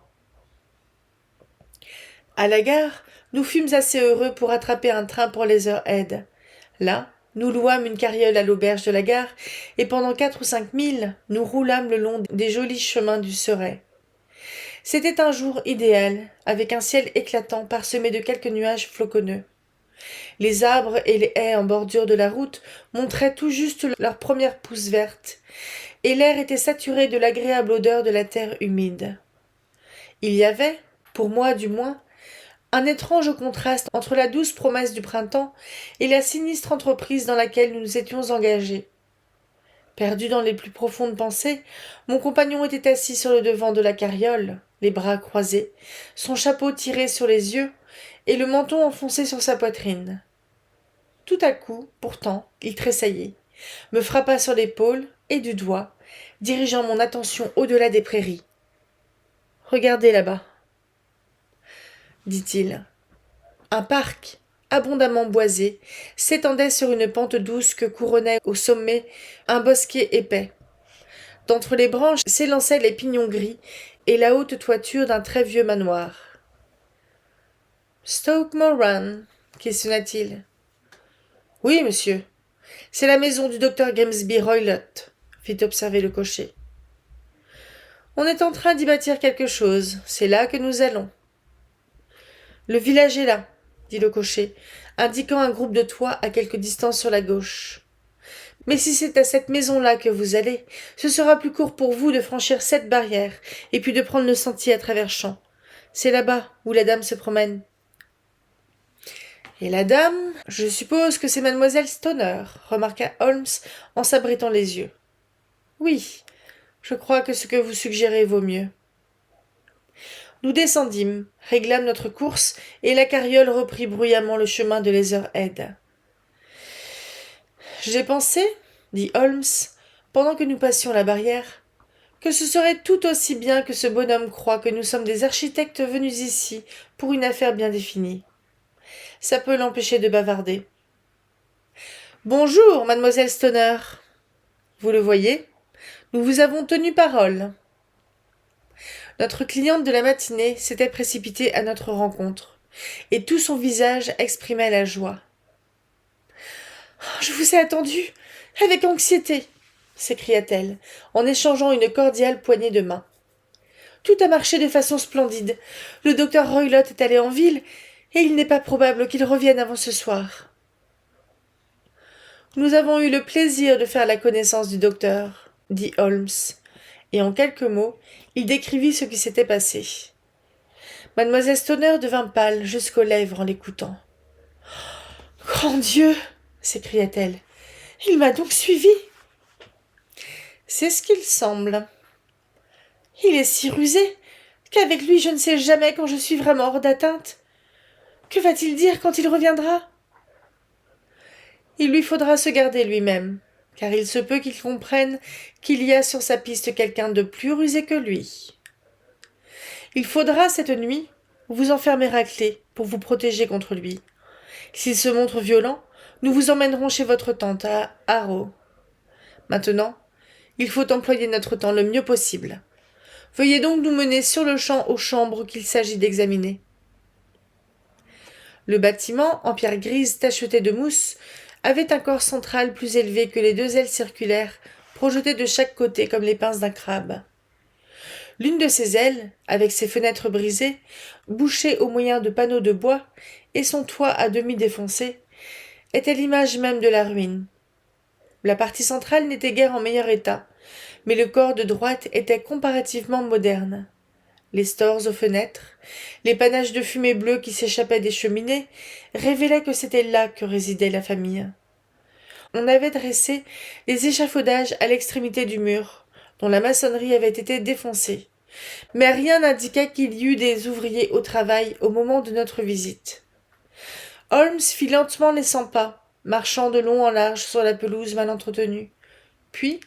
À la gare, nous fûmes assez heureux pour attraper un train pour Leatherhead. Là, nous louâmes une carriole à l'auberge de la gare, et pendant 4 ou 5 milles, nous roulâmes le long des jolis chemins du Surrey. C'était un jour idéal, avec un ciel éclatant parsemé de quelques nuages floconneux. Les arbres et les haies en bordure de la route montraient tout juste leurs premières pousses vertes, et l'air était saturé de l'agréable odeur de la terre humide. Il y avait, pour moi du moins, un étrange contraste entre la douce promesse du printemps et la sinistre entreprise dans laquelle nous nous étions engagés. Perdu dans les plus profondes pensées, mon compagnon était assis sur le devant de la carriole, les bras croisés, son chapeau tiré sur les yeux et le menton enfoncé sur sa poitrine. Tout à coup, pourtant, il tressaillit, me frappa sur l'épaule et du doigt, dirigeant mon attention au-delà des prairies. « Regardez là-bas, » dit-il. Un parc, abondamment boisé, s'étendait sur une pente douce que couronnait au sommet un bosquet épais. D'entre les branches s'élançaient les pignons gris et la haute toiture d'un très vieux manoir. « Stoke Moran » questionna-t-il. « Oui, monsieur. C'est la maison du docteur Grimsby Roylott, » fit observer le cocher. « On est en train d'y bâtir quelque chose, c'est là que nous allons. »« Le village est là, » dit le cocher, indiquant un groupe de toits à quelque distance sur la gauche. « Mais si c'est à cette maison-là que vous allez, ce sera plus court pour vous de franchir cette barrière, et puis de prendre le sentier à travers champs. C'est là-bas où la dame se promène. » « Et la dame, je suppose que c'est mademoiselle Stoner, » remarqua Holmes en s'abritant les yeux. « Oui, je crois que ce que vous suggérez vaut mieux. » Nous descendîmes, réglâmes notre course, et la carriole reprit bruyamment le chemin de Leatherhead. « J'ai pensé, » dit Holmes, pendant que nous passions la barrière, « que ce serait tout aussi bien que ce bonhomme croie que nous sommes des architectes venus ici pour une affaire bien définie. Ça peut l'empêcher de bavarder. « Bonjour, mademoiselle Stoner. Vous le voyez, nous vous avons tenu parole. » Notre cliente de la matinée s'était précipitée à notre rencontre, et tout son visage exprimait la joie. « Je vous ai attendu, avec anxiété, » s'écria-t-elle, en échangeant une cordiale poignée de main. « Tout a marché de façon splendide. Le docteur Roylott est allé en ville, et il n'est pas probable qu'il revienne avant ce soir. » « Nous avons eu le plaisir de faire la connaissance du docteur, » dit Holmes, et en quelques mots, il décrivit ce qui s'était passé. Mademoiselle Stoner devint pâle jusqu'aux lèvres en l'écoutant. « Grand Dieu !» s'écria-t-elle. « Il m'a donc suivi !»« C'est ce qu'il semble. »« Il est si rusé qu'avec lui je ne sais jamais quand je suis vraiment hors d'atteinte. Que va-t-il dire quand il reviendra ? » Il lui faudra se garder lui-même, car il se peut qu'il comprenne qu'il y a sur sa piste quelqu'un de plus rusé que lui. Il faudra, cette nuit, vous enfermer à clé pour vous protéger contre lui. S'il se montre violent, nous vous emmènerons chez votre tante à Harrow. Maintenant, il faut employer notre temps le mieux possible. Veuillez donc nous mener sur-le-champ aux chambres qu'il s'agit d'examiner. Le bâtiment, en pierre grise tachetée de mousse, avait un corps central plus élevé que les deux ailes circulaires projetées de chaque côté comme les pinces d'un crabe. L'une de ces ailes, avec ses fenêtres brisées, bouchées au moyen de panneaux de bois, et son toit à demi défoncé, était l'image même de la ruine. La partie centrale n'était guère en meilleur état, mais le corps de droite était comparativement moderne. Les stores aux fenêtres, les panaches de fumée bleue qui s'échappaient des cheminées, révélaient que c'était là que résidait la famille. On avait dressé les échafaudages à l'extrémité du mur, dont la maçonnerie avait été défoncée, mais rien n'indiquait qu'il y eût des ouvriers au travail au moment de notre visite. Holmes fit lentement les 100 pas, marchant de long en large sur la pelouse mal entretenue. Puis,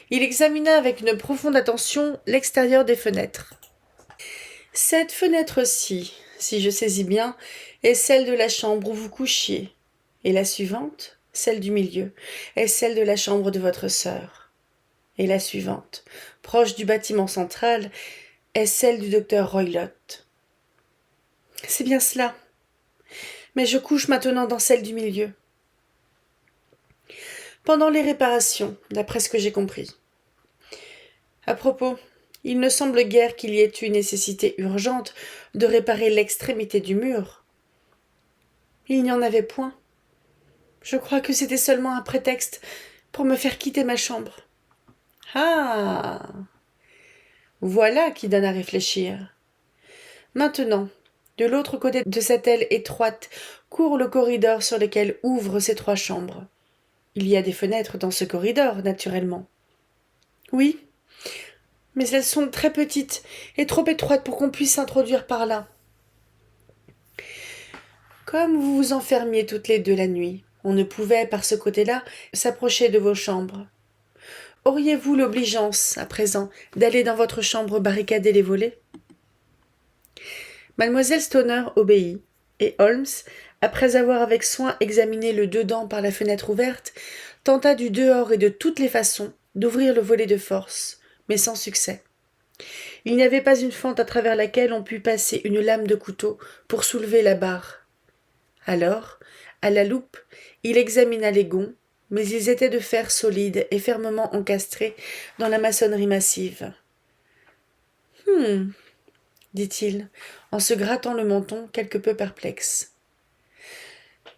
il examina avec une profonde attention l'extérieur des fenêtres. Cette fenêtre-ci, si je saisis bien, est celle de la chambre où vous couchiez, et la suivante, celle du milieu, est celle de la chambre de votre sœur, et la suivante, proche du bâtiment central, est celle du docteur Roylott. C'est bien cela, mais je couche maintenant dans celle du milieu. Pendant les réparations, d'après ce que j'ai compris. À propos, il ne semble guère qu'il y ait eu nécessité urgente de réparer l'extrémité du mur. Il n'y en avait point. Je crois que c'était seulement un prétexte pour me faire quitter ma chambre. Ah ! Voilà qui donne à réfléchir. Maintenant, de l'autre côté de cette aile étroite court le corridor sur lequel ouvrent ces 3 chambres. Il y a des fenêtres dans ce corridor, naturellement. Oui, mais elles sont très petites et trop étroites pour qu'on puisse s'introduire par là. Comme vous vous enfermiez toutes les deux la nuit, on ne pouvait, par ce côté-là, s'approcher de vos chambres. Auriez-vous l'obligeance, à présent, d'aller dans votre chambre barricader les volets? Mademoiselle Stoner obéit, et Holmes, après avoir avec soin examiné le dedans par la fenêtre ouverte, tenta du dehors et de toutes les façons d'ouvrir le volet de force, mais sans succès. Il n'y avait pas une fente à travers laquelle on pût passer une lame de couteau pour soulever la barre. Alors, à la loupe, il examina les gonds, mais ils étaient de fer solide et fermement encastrés dans la maçonnerie massive. Dit-il, en se grattant le menton quelque peu perplexe.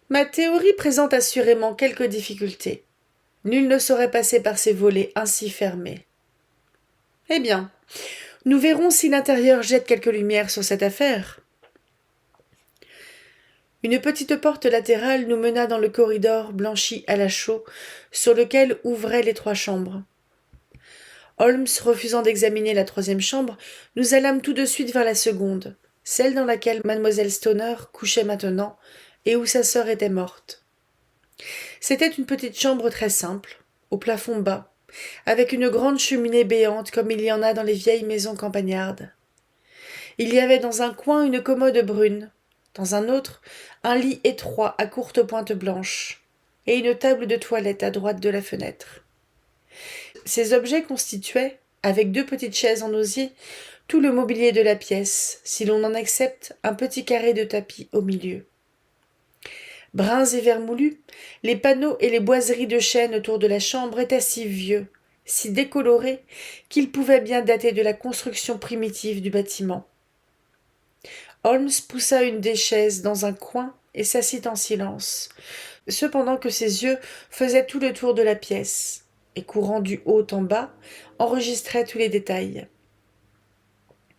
Ma théorie présente assurément quelques difficultés. Nul ne saurait passer par ces volets ainsi fermés. Eh bien, nous verrons si l'intérieur jette quelque lumière sur cette affaire. Une petite porte latérale nous mena dans le corridor blanchi à la chaux, sur lequel ouvraient les 3 chambres. Holmes refusant d'examiner la 3e chambre, nous allâmes tout de suite vers la seconde, celle dans laquelle mademoiselle Stoner couchait maintenant, et où sa sœur était morte. C'était une petite chambre très simple, au plafond bas, avec une grande cheminée béante comme il y en a dans les vieilles maisons campagnardes. Il y avait dans un coin une commode brune, dans un autre un lit étroit à courte pointe blanche, et une table de toilette à droite de la fenêtre. Ces objets constituaient, avec 2 petites chaises en osier, tout le mobilier de la pièce, si l'on en accepte un petit carré de tapis au milieu. Bruns et vermoulus, les panneaux et les boiseries de chêne autour de la chambre étaient si vieux, si décolorés, qu'ils pouvaient bien dater de la construction primitive du bâtiment. Holmes poussa une des chaises dans un coin et s'assit en silence, cependant que ses yeux faisaient tout le tour de la pièce, et courant du haut en bas, enregistraient tous les détails.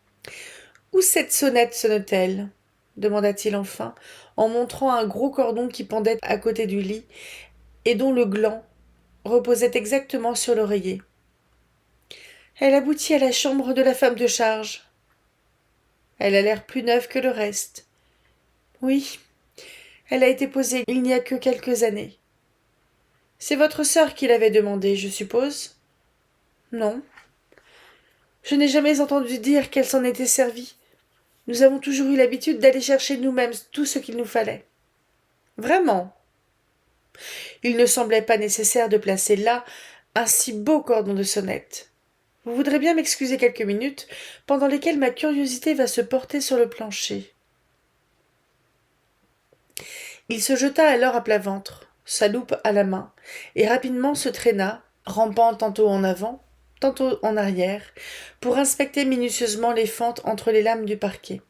« Où cette sonnette sonne-t-elle » demanda-t-il enfin, en montrant un gros cordon qui pendait à côté du lit, et dont le gland reposait exactement sur l'oreiller. « Elle aboutit à la chambre de la femme de charge. » « Elle a l'air plus neuve que le reste. »« Oui, elle a été posée il n'y a que quelques années. »« C'est votre sœur qui l'avait demandée, je suppose ?»« Non. Je n'ai jamais entendu dire qu'elle s'en était servie. Nous avons toujours eu l'habitude d'aller chercher nous-mêmes tout ce qu'il nous fallait. »« Vraiment ? Il ne semblait pas nécessaire de placer là un si beau cordon de sonnette. Vous voudrez bien m'excuser quelques minutes, pendant lesquelles ma curiosité va se porter sur le plancher. » Il se jeta alors à plat ventre, sa loupe à la main, et rapidement se traîna, rampant tantôt en avant, tantôt en arrière, pour inspecter minutieusement les fentes entre les lames du parquet.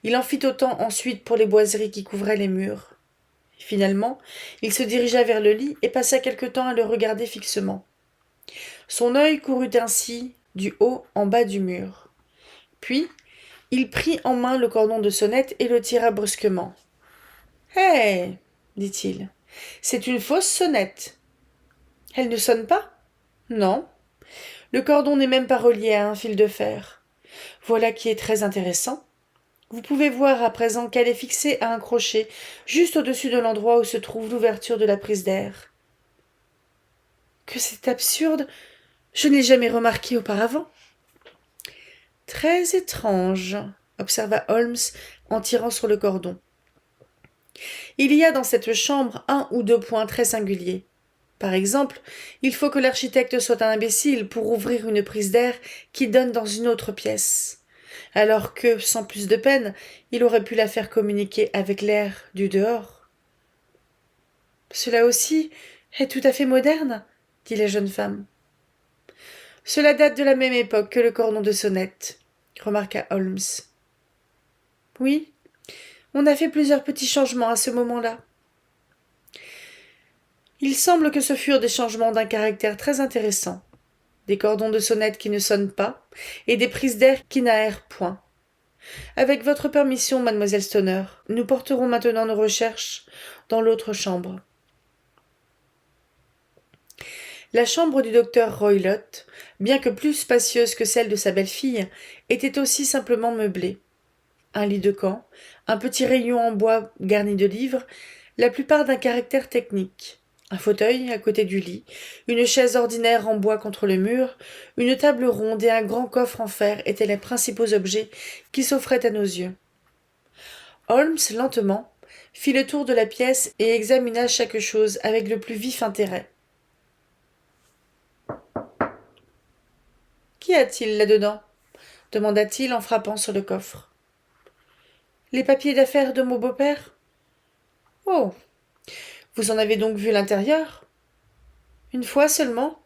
Il en fit autant ensuite pour les boiseries qui couvraient les murs. Finalement, il se dirigea vers le lit et passa quelque temps à le regarder fixement. Son œil courut ainsi du haut en bas du mur. Puis, il prit en main le cordon de sonnette et le tira brusquement. « Hé !» dit-il. « C'est une fausse sonnette. »« Elle ne sonne pas ? » ?»« Non. Le cordon n'est même pas relié à un fil de fer. Voilà qui est très intéressant. Vous pouvez voir à présent qu'elle est fixée à un crochet, juste au-dessus de l'endroit où se trouve l'ouverture de la prise d'air. »« Que c'est absurde ! Je ne l'ai jamais remarqué auparavant. »« Très étrange, » observa Holmes en tirant sur le cordon. « Il y a dans cette chambre 1 ou 2 points très singuliers. Par exemple, il faut que l'architecte soit un imbécile pour ouvrir une prise d'air qui donne dans une autre pièce, alors que, sans plus de peine, il aurait pu la faire communiquer avec l'air du dehors. »« Cela aussi est tout à fait moderne, » dit la jeune femme. « Cela date de la même époque que le cordon de sonnette, » remarqua Holmes. « Oui, on a fait plusieurs petits changements à ce moment-là. » Il semble que ce furent des changements d'un caractère très intéressant. Des cordons de sonnette qui ne sonnent pas, et des prises d'air qui n'aèrent point. Avec votre permission, mademoiselle Stoner, nous porterons maintenant nos recherches dans l'autre chambre. La chambre du docteur Roylott, bien que plus spacieuse que celle de sa belle-fille, était aussi simplement meublée. Un lit de camp, un petit rayon en bois garni de livres, la plupart d'un caractère technique. Un fauteuil à côté du lit, une chaise ordinaire en bois contre le mur, une table ronde et un grand coffre en fer étaient les principaux objets qui s'offraient à nos yeux. Holmes, lentement, fit le tour de la pièce et examina chaque chose avec le plus vif intérêt. « Qu'y a-t-il là-dedans » demanda-t-il en frappant sur le coffre. « Les papiers d'affaires de mon beau-père ?»« Oh, vous en avez donc vu l'intérieur ?»« Une fois seulement,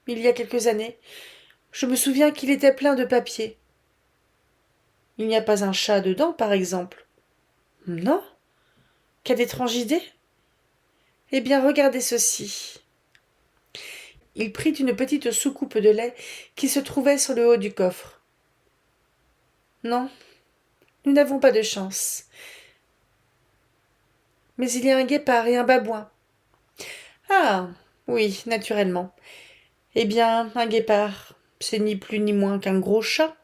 il y a quelques années. Je me souviens qu'il était plein de papiers. »« Il n'y a pas un chat dedans, par exemple ?»« Non. Quelle étrange idée !»« Eh bien, regardez ceci. » Il prit une petite soucoupe de lait qui se trouvait sur le haut du coffre. « Non, nous n'avons pas de chance. Mais il y a un guépard et un babouin. »« Ah, oui, naturellement. Eh bien, un guépard, c'est ni plus ni moins qu'un gros chat.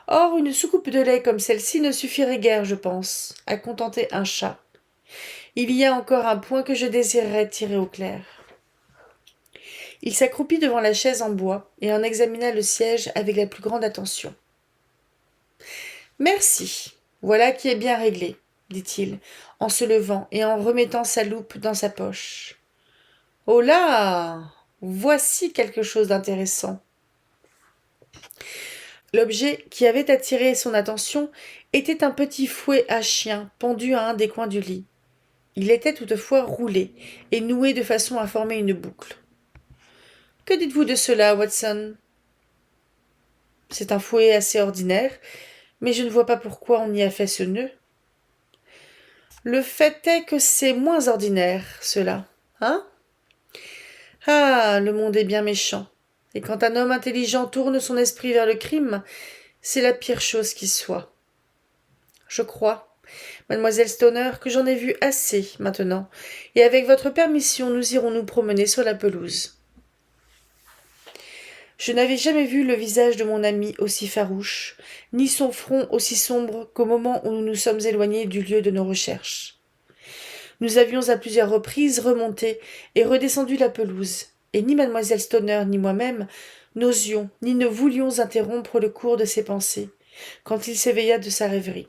Or, une soucoupe de lait comme celle-ci ne suffirait guère, je pense, à contenter un chat. Il y a encore un point que je désirerais tirer au clair. » Il s'accroupit devant la chaise en bois et en examina le siège avec la plus grande attention. « Merci, voilà qui est bien réglé, » dit-il, en se levant et en remettant sa loupe dans sa poche. « Oh là, voici quelque chose d'intéressant. » L'objet qui avait attiré son attention était un petit fouet à chien pendu à un des coins du lit. Il était toutefois roulé et noué de façon à former une boucle. « Que dites-vous de cela, Watson ?»« C'est un fouet assez ordinaire, mais je ne vois pas pourquoi on y a fait ce nœud. »« Le fait est que c'est moins ordinaire, cela, hein ? Ah, le monde est bien méchant, et quand un homme intelligent tourne son esprit vers le crime, c'est la pire chose qui soit. Je crois, mademoiselle Stoner, que j'en ai vu assez maintenant, et avec votre permission, nous irons nous promener sur la pelouse. » Je n'avais jamais vu le visage de mon ami aussi farouche, ni son front aussi sombre qu'au moment où nous nous sommes éloignés du lieu de nos recherches. Nous avions à plusieurs reprises remonté et redescendu la pelouse, et ni mademoiselle Stoner ni moi-même n'osions ni ne voulions interrompre le cours de ses pensées, quand il s'éveilla de sa rêverie.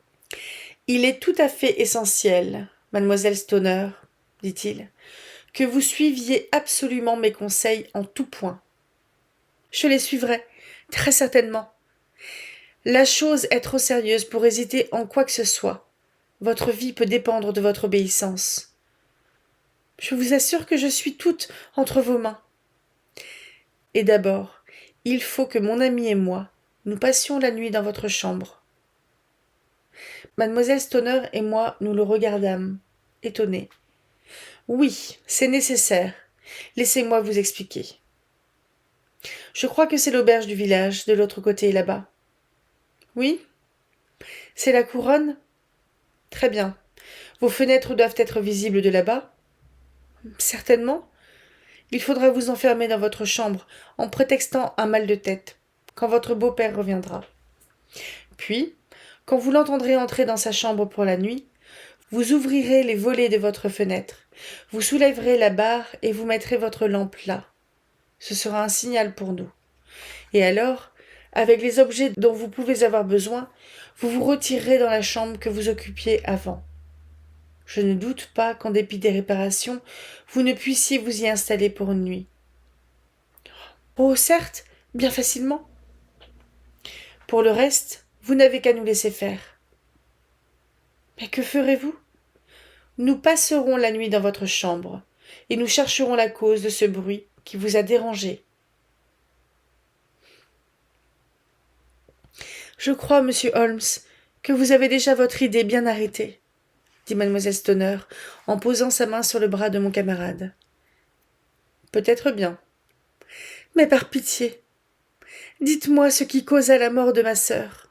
« Il est tout à fait essentiel, mademoiselle Stoner, dit-il, que vous suiviez absolument mes conseils en tout point. »« Je les suivrai, très certainement. La chose est trop sérieuse pour hésiter en quoi que ce soit. Votre vie peut dépendre de votre obéissance. Je vous assure que je suis toute entre vos mains. Et d'abord, il faut que mon ami et moi, nous passions la nuit dans votre chambre. » Mademoiselle Stoner et moi nous le regardâmes, étonnés. « Oui, c'est nécessaire. Laissez-moi vous expliquer. Je crois que c'est l'auberge du village, de l'autre côté, là-bas. »« Oui ? C'est la couronne ? Très bien. Vos fenêtres doivent être visibles de là-bas ? » ?»« Certainement. Il faudra vous enfermer dans votre chambre, en prétextant un mal de tête, quand votre beau-père reviendra. Puis, quand vous l'entendrez entrer dans sa chambre pour la nuit, vous ouvrirez les volets de votre fenêtre, vous soulèverez la barre et vous mettrez votre lampe là. Ce sera un signal pour nous. Et alors, avec les objets dont vous pouvez avoir besoin, vous vous retirerez dans la chambre que vous occupiez avant. Je ne doute pas qu'en dépit des réparations, vous ne puissiez vous y installer pour une nuit. Oh, certes, bien facilement. Pour le reste, vous n'avez qu'à nous laisser faire. Mais que ferez-vous ? Nous passerons la nuit dans votre chambre, et nous chercherons la cause de ce bruit qui vous a dérangé. Je crois, monsieur Holmes, que vous avez déjà votre idée bien arrêtée, dit mademoiselle Stoner, en posant sa main sur le bras de mon camarade. Peut-être bien. Mais par pitié, dites-moi ce qui causa la mort de ma sœur.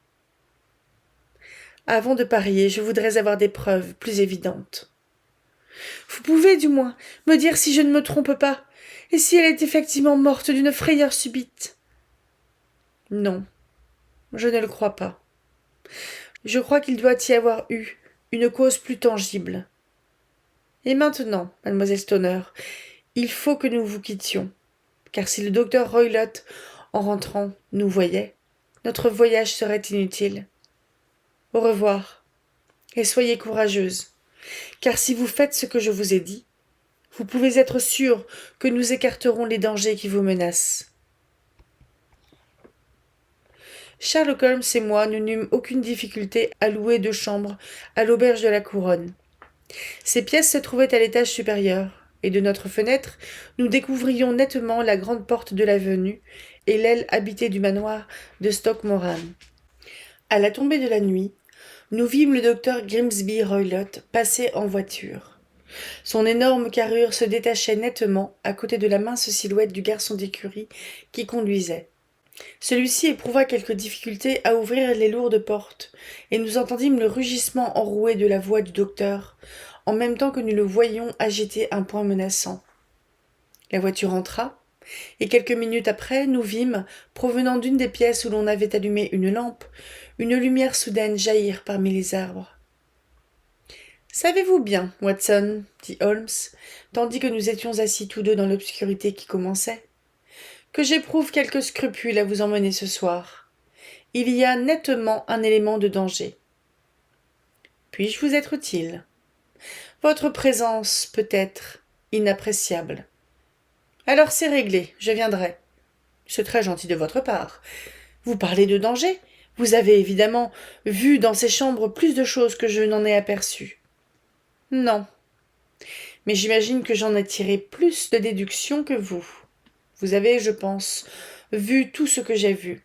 Avant de parier, je voudrais avoir des preuves plus évidentes. Vous pouvez, du moins, me dire si je ne me trompe pas, et si elle est effectivement morte d'une frayeur subite. Non, je ne le crois pas. Je crois qu'il doit y avoir eu une cause plus tangible. Et maintenant, mademoiselle Stoner, il faut que nous vous quittions, car si le docteur Roylott, en rentrant, nous voyait, notre voyage serait inutile. Au revoir, et soyez courageuse, car si vous faites ce que je vous ai dit, vous pouvez être sûre que nous écarterons les dangers qui vous menacent. Sherlock Holmes et moi ne n'eûmes aucune difficulté à louer 2 chambres à l'auberge de la Couronne. Ces pièces se trouvaient à l'étage supérieur, et de notre fenêtre, nous découvrions nettement la grande porte de l'avenue et l'aile habitée du manoir de Stoke Moran. À la tombée de la nuit, nous vîmes le docteur Grimsby Roylott passer en voiture. Son énorme carrure se détachait nettement à côté de la mince silhouette du garçon d'écurie qui conduisait. Celui-ci éprouva quelque difficulté à ouvrir les lourdes portes, et nous entendîmes le rugissement enroué de la voix du docteur, en même temps que nous le voyions agiter un poing menaçant. La voiture entra, et quelques minutes après, nous vîmes, provenant d'une des pièces où l'on avait allumé une lampe, une lumière soudaine jaillir parmi les arbres. « Savez-vous bien, Watson, dit Holmes, tandis que nous étions assis tous deux dans l'obscurité qui commençait, que j'éprouve quelques scrupules à vous emmener ce soir. Il y a nettement un élément de danger. Puis-je vous être utile? Votre présence peut être inappréciable. Alors c'est réglé, je viendrai. C'est très gentil de votre part. Vous parlez de danger? Vous avez évidemment vu dans ces chambres plus de choses que je n'en ai aperçues. Non. Mais j'imagine que j'en ai tiré plus de déductions que vous. Vous avez, je pense, vu tout ce que j'ai vu.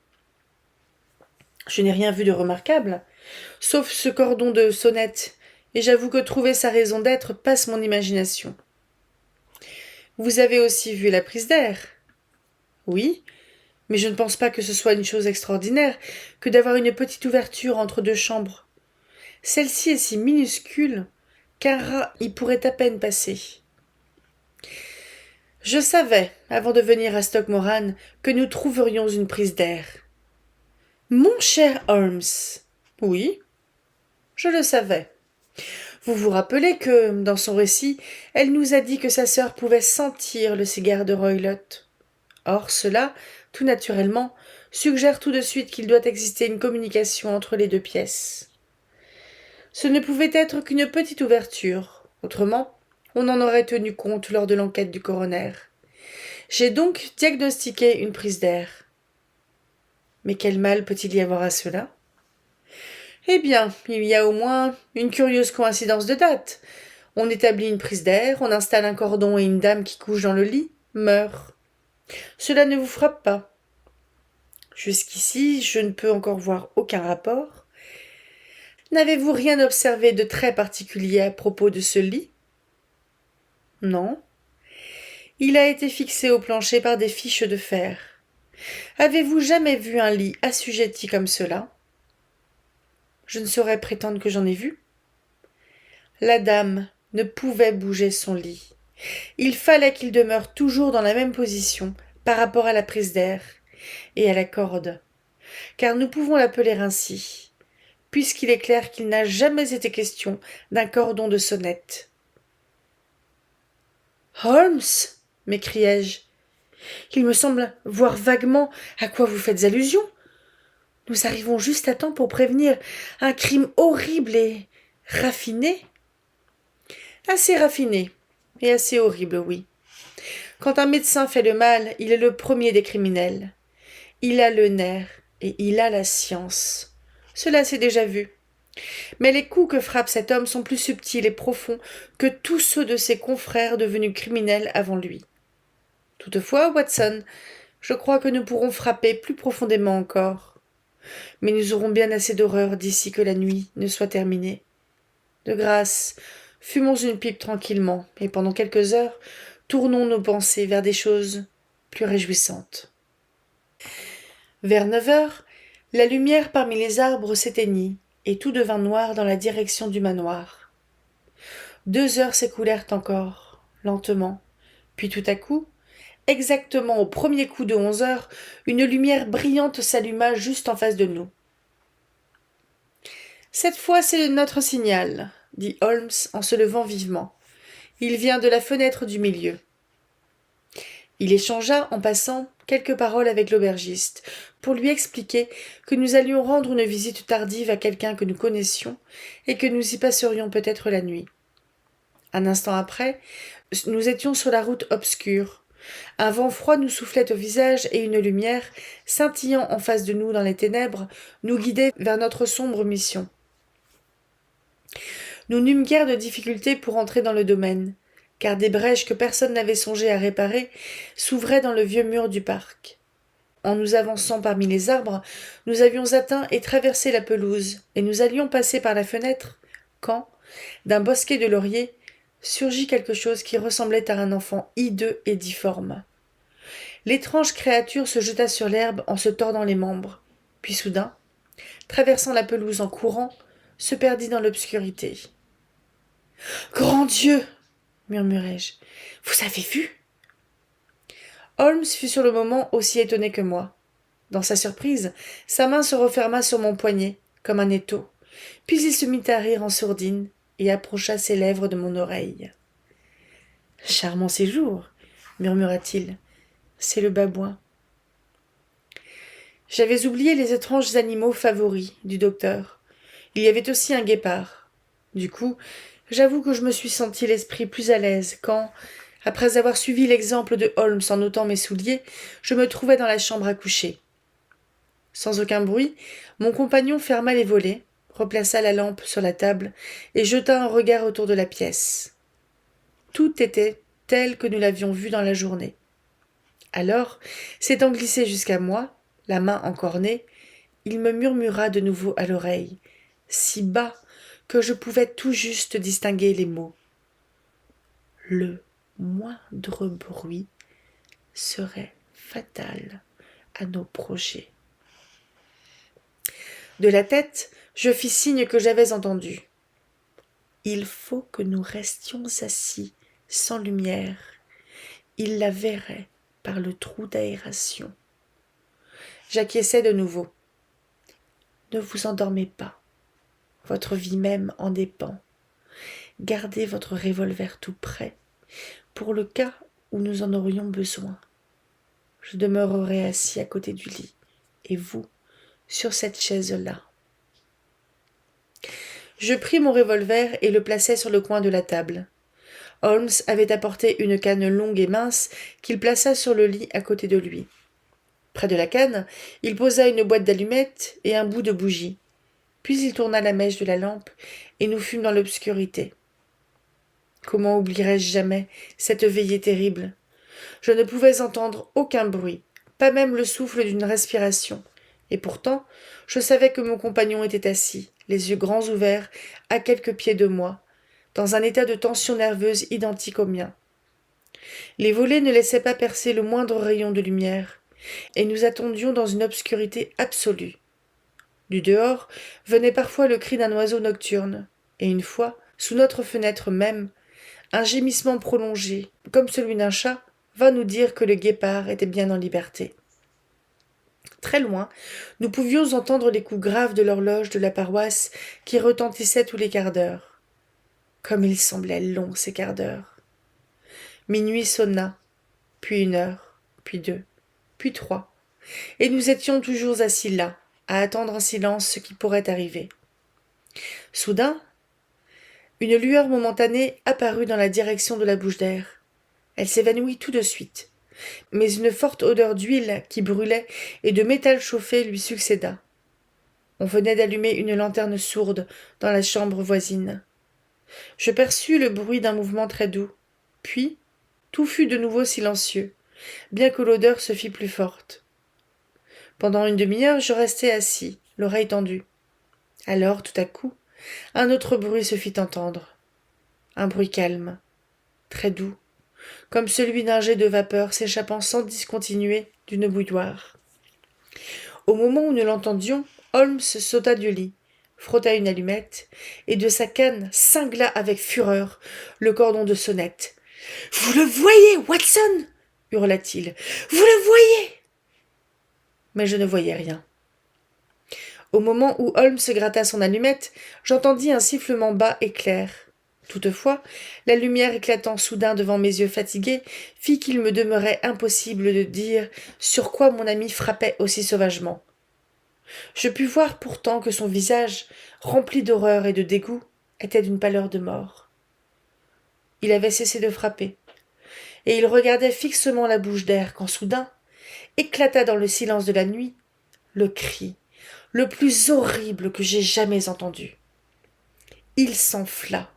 Je n'ai rien vu de remarquable, sauf ce cordon de sonnette, et j'avoue que trouver sa raison d'être passe mon imagination. Vous avez aussi vu la prise d'air? Oui, mais je ne pense pas que ce soit une chose extraordinaire que d'avoir une petite ouverture entre 2 chambres. Celle-ci est si minuscule qu'un rat y pourrait à peine passer. Je savais, avant de venir à Stoke Moran, que nous trouverions une prise d'air. Mon cher Holmes. Oui, je le savais. Vous vous rappelez que, dans son récit, elle nous a dit que sa sœur pouvait sentir le cigare de Roylott. Or cela, tout naturellement, suggère tout de suite qu'il doit exister une communication entre les 2 pièces. Ce ne pouvait être qu'une petite ouverture, autrement, on en aurait tenu compte lors de l'enquête du coroner. J'ai donc diagnostiqué une prise d'air. Mais quel mal peut-il y avoir à cela? Eh bien, il y a au moins une curieuse coïncidence de date. On établit une prise d'air, on installe un cordon et une dame qui couche dans le lit meurt. Cela ne vous frappe pas? Jusqu'ici, je ne peux encore voir aucun rapport. N'avez-vous rien observé de très particulier à propos de ce lit? Non. Il a été fixé au plancher par des fiches de fer. Avez-vous jamais vu un lit assujetti comme cela? Je ne saurais prétendre que j'en ai vu. La dame ne pouvait bouger son lit. Il fallait qu'il demeure toujours dans la même position par rapport à la prise d'air et à la corde, car nous pouvons l'appeler ainsi, puisqu'il est clair qu'il n'a jamais été question d'un cordon de sonnette. « Holmes !» m'écriai-je. « Il me semble voir vaguement à quoi vous faites allusion. Nous arrivons juste à temps pour prévenir un crime horrible et raffiné. » Assez raffiné et assez horrible, oui. Quand un médecin fait le mal, il est le premier des criminels. Il a le nerf et il a la science. Cela s'est déjà vu. Mais les coups que frappe cet homme sont plus subtils et profonds que tous ceux de ses confrères devenus criminels avant lui. Toutefois, Watson, je crois que nous pourrons frapper plus profondément encore. Mais nous aurons bien assez d'horreur d'ici que la nuit ne soit terminée. De grâce, fumons une pipe tranquillement, et pendant quelques heures, tournons nos pensées vers des choses plus réjouissantes. Vers 9 heures, la lumière parmi les arbres s'éteignit, et tout devint noir dans la direction du manoir. 2 heures s'écoulèrent encore, lentement. Puis tout à coup, exactement au premier coup de 11 heures, une lumière brillante s'alluma juste en face de nous. « Cette fois, c'est notre signal, » dit Holmes en se levant vivement. « Il vient de la fenêtre du milieu. » Il échangea, en passant, quelques paroles avec l'aubergiste, pour lui expliquer que nous allions rendre une visite tardive à quelqu'un que nous connaissions et que nous y passerions peut-être la nuit. Un instant après, nous étions sur la route obscure. Un vent froid nous soufflait au visage et une lumière, scintillant en face de nous dans les ténèbres, nous guidait vers notre sombre mission. Nous n'eûmes guère de difficulté pour entrer dans le domaine, car des brèches que personne n'avait songé à réparer s'ouvraient dans le vieux mur du parc. En nous avançant parmi les arbres, nous avions atteint et traversé la pelouse, et nous allions passer par la fenêtre, quand, d'un bosquet de lauriers, surgit quelque chose qui ressemblait à un enfant hideux et difforme. L'étrange créature se jeta sur l'herbe en se tordant les membres, puis soudain, traversant la pelouse en courant, se perdit dans l'obscurité. « Grand Dieu !» murmurai-je. « Vous avez vu ?» Holmes fut sur le moment aussi étonné que moi. Dans sa surprise, sa main se referma sur mon poignet, comme un étau, puis il se mit à rire en sourdine et approcha ses lèvres de mon oreille. « Charmant séjour !» murmura-t-il. « C'est le babouin. » J'avais oublié les étranges animaux favoris du docteur. Il y avait aussi un guépard. Du coup, j'avoue que je me suis senti l'esprit plus à l'aise quand, après avoir suivi l'exemple de Holmes en ôtant mes souliers, je me trouvais dans la chambre à coucher. Sans aucun bruit, mon compagnon ferma les volets, replaça la lampe sur la table et jeta un regard autour de la pièce. Tout était tel que nous l'avions vu dans la journée. Alors, s'étant glissé jusqu'à moi, la main encornée, il me murmura de nouveau à l'oreille, si bas que je pouvais tout juste distinguer les mots. Le moindre bruit serait fatal à nos projets. De la tête, je fis signe que j'avais entendu. Il faut que nous restions assis, sans lumière. Il la verrait par le trou d'aération. J'acquiesçai de nouveau. Ne vous endormez pas. Votre vie même en dépend. Gardez votre revolver tout prêt, pour le cas où nous en aurions besoin. Je demeurerai assis à côté du lit, et vous, sur cette chaise-là. Je pris mon revolver et le plaçai sur le coin de la table. Holmes avait apporté une canne longue et mince qu'il plaça sur le lit à côté de lui. Près de la canne, il posa une boîte d'allumettes et un bout de bougie. Puis il tourna la mèche de la lampe, et nous fûmes dans l'obscurité. Comment oublierai-je jamais cette veillée terrible ? Je ne pouvais entendre aucun bruit, pas même le souffle d'une respiration, et pourtant, je savais que mon compagnon était assis, les yeux grands ouverts, à quelques pieds de moi, dans un état de tension nerveuse identique au mien. Les volets ne laissaient pas percer le moindre rayon de lumière, et nous attendions dans une obscurité absolue. Du dehors venait parfois le cri d'un oiseau nocturne, et une fois, sous notre fenêtre même, un gémissement prolongé, comme celui d'un chat, vint nous dire que le guépard était bien en liberté. Très loin, nous pouvions entendre les coups graves de l'horloge de la paroisse qui retentissaient tous les quarts d'heure. Comme ils semblaient longs, ces quarts d'heure. Minuit sonna, puis 1 heure, puis 2, puis 3, et nous étions toujours assis là, à attendre en silence ce qui pourrait arriver. Soudain, une lueur momentanée apparut dans la direction de la bouche d'air. Elle s'évanouit tout de suite, mais une forte odeur d'huile qui brûlait et de métal chauffé lui succéda. On venait d'allumer une lanterne sourde dans la chambre voisine. Je perçus le bruit d'un mouvement très doux, puis tout fut de nouveau silencieux, bien que l'odeur se fît plus forte. Pendant une demi-heure, je restai assis, l'oreille tendue. Alors, tout à coup, un autre bruit se fit entendre. Un bruit calme, très doux, comme celui d'un jet de vapeur s'échappant sans discontinuer d'une bouilloire. Au moment où nous l'entendions, Holmes sauta du lit, frotta une allumette, et de sa canne cingla avec fureur le cordon de sonnette. « Vous le voyez, Watson » hurla-t-il. « Vous le voyez » Mais je ne voyais rien. Au moment où Holmes gratta son allumette, j'entendis un sifflement bas et clair. Toutefois, la lumière éclatant soudain devant mes yeux fatigués fit qu'il me demeurait impossible de dire sur quoi mon ami frappait aussi sauvagement. Je pus voir pourtant que son visage, rempli d'horreur et de dégoût, était d'une pâleur de mort. Il avait cessé de frapper, et il regardait fixement la bouche d'air quand soudain éclata dans le silence de la nuit le cri le plus horrible que j'aie jamais entendu. Il s'enfla,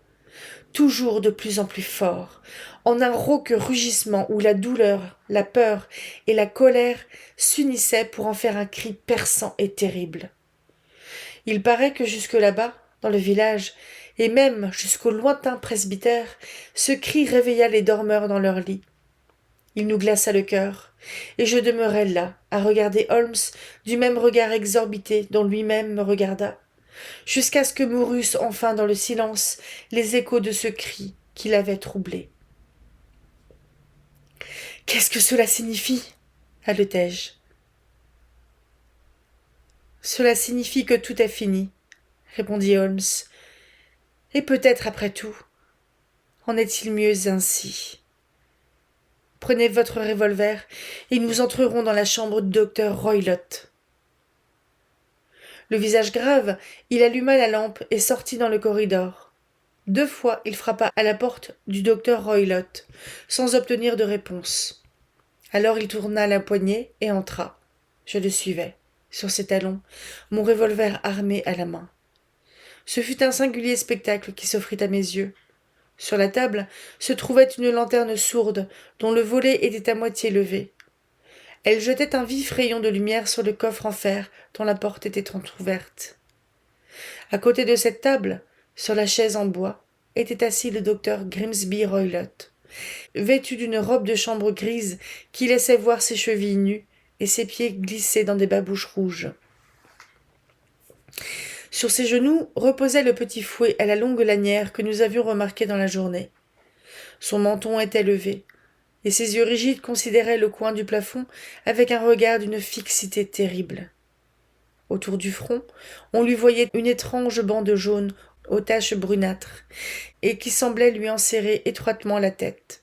toujours de plus en plus fort, en un rauque rugissement où la douleur, la peur et la colère s'unissaient pour en faire un cri perçant et terrible. Il paraît que jusque là-bas, dans le village, et même jusqu'au lointain presbytère, ce cri réveilla les dormeurs dans leur lit. Il nous glaça le cœur, et je demeurai là, à regarder Holmes du même regard exorbité dont lui-même me regarda, jusqu'à ce que mourussent enfin dans le silence les échos de ce cri qui l'avait troublé. « Qu'est-ce que cela signifie » haletai-je. « Cela signifie que tout est fini, » répondit Holmes. « Et peut-être après tout, en est-il mieux ainsi. Prenez votre revolver et nous entrerons dans la chambre du docteur Roylott. » Le visage grave, il alluma la lampe et sortit dans le corridor. 2 fois, il frappa à la porte du docteur Roylott, sans obtenir de réponse. Alors il tourna la poignée et entra. Je le suivais, sur ses talons, mon revolver armé à la main. Ce fut un singulier spectacle qui s'offrit à mes yeux. Sur la table se trouvait une lanterne sourde dont le volet était à moitié levé. Elle jetait un vif rayon de lumière sur le coffre en fer dont la porte était entr'ouverte. À côté de cette table, sur la chaise en bois, était assis le docteur Grimsby Roylott, vêtu d'une robe de chambre grise qui laissait voir ses chevilles nues et ses pieds glissés dans des babouches rouges. Sur ses genoux reposait le petit fouet à la longue lanière que nous avions remarqué dans la journée. Son menton était levé, et ses yeux rigides considéraient le coin du plafond avec un regard d'une fixité terrible. Autour du front, on lui voyait une étrange bande jaune aux taches brunâtres, et qui semblait lui enserrer étroitement la tête.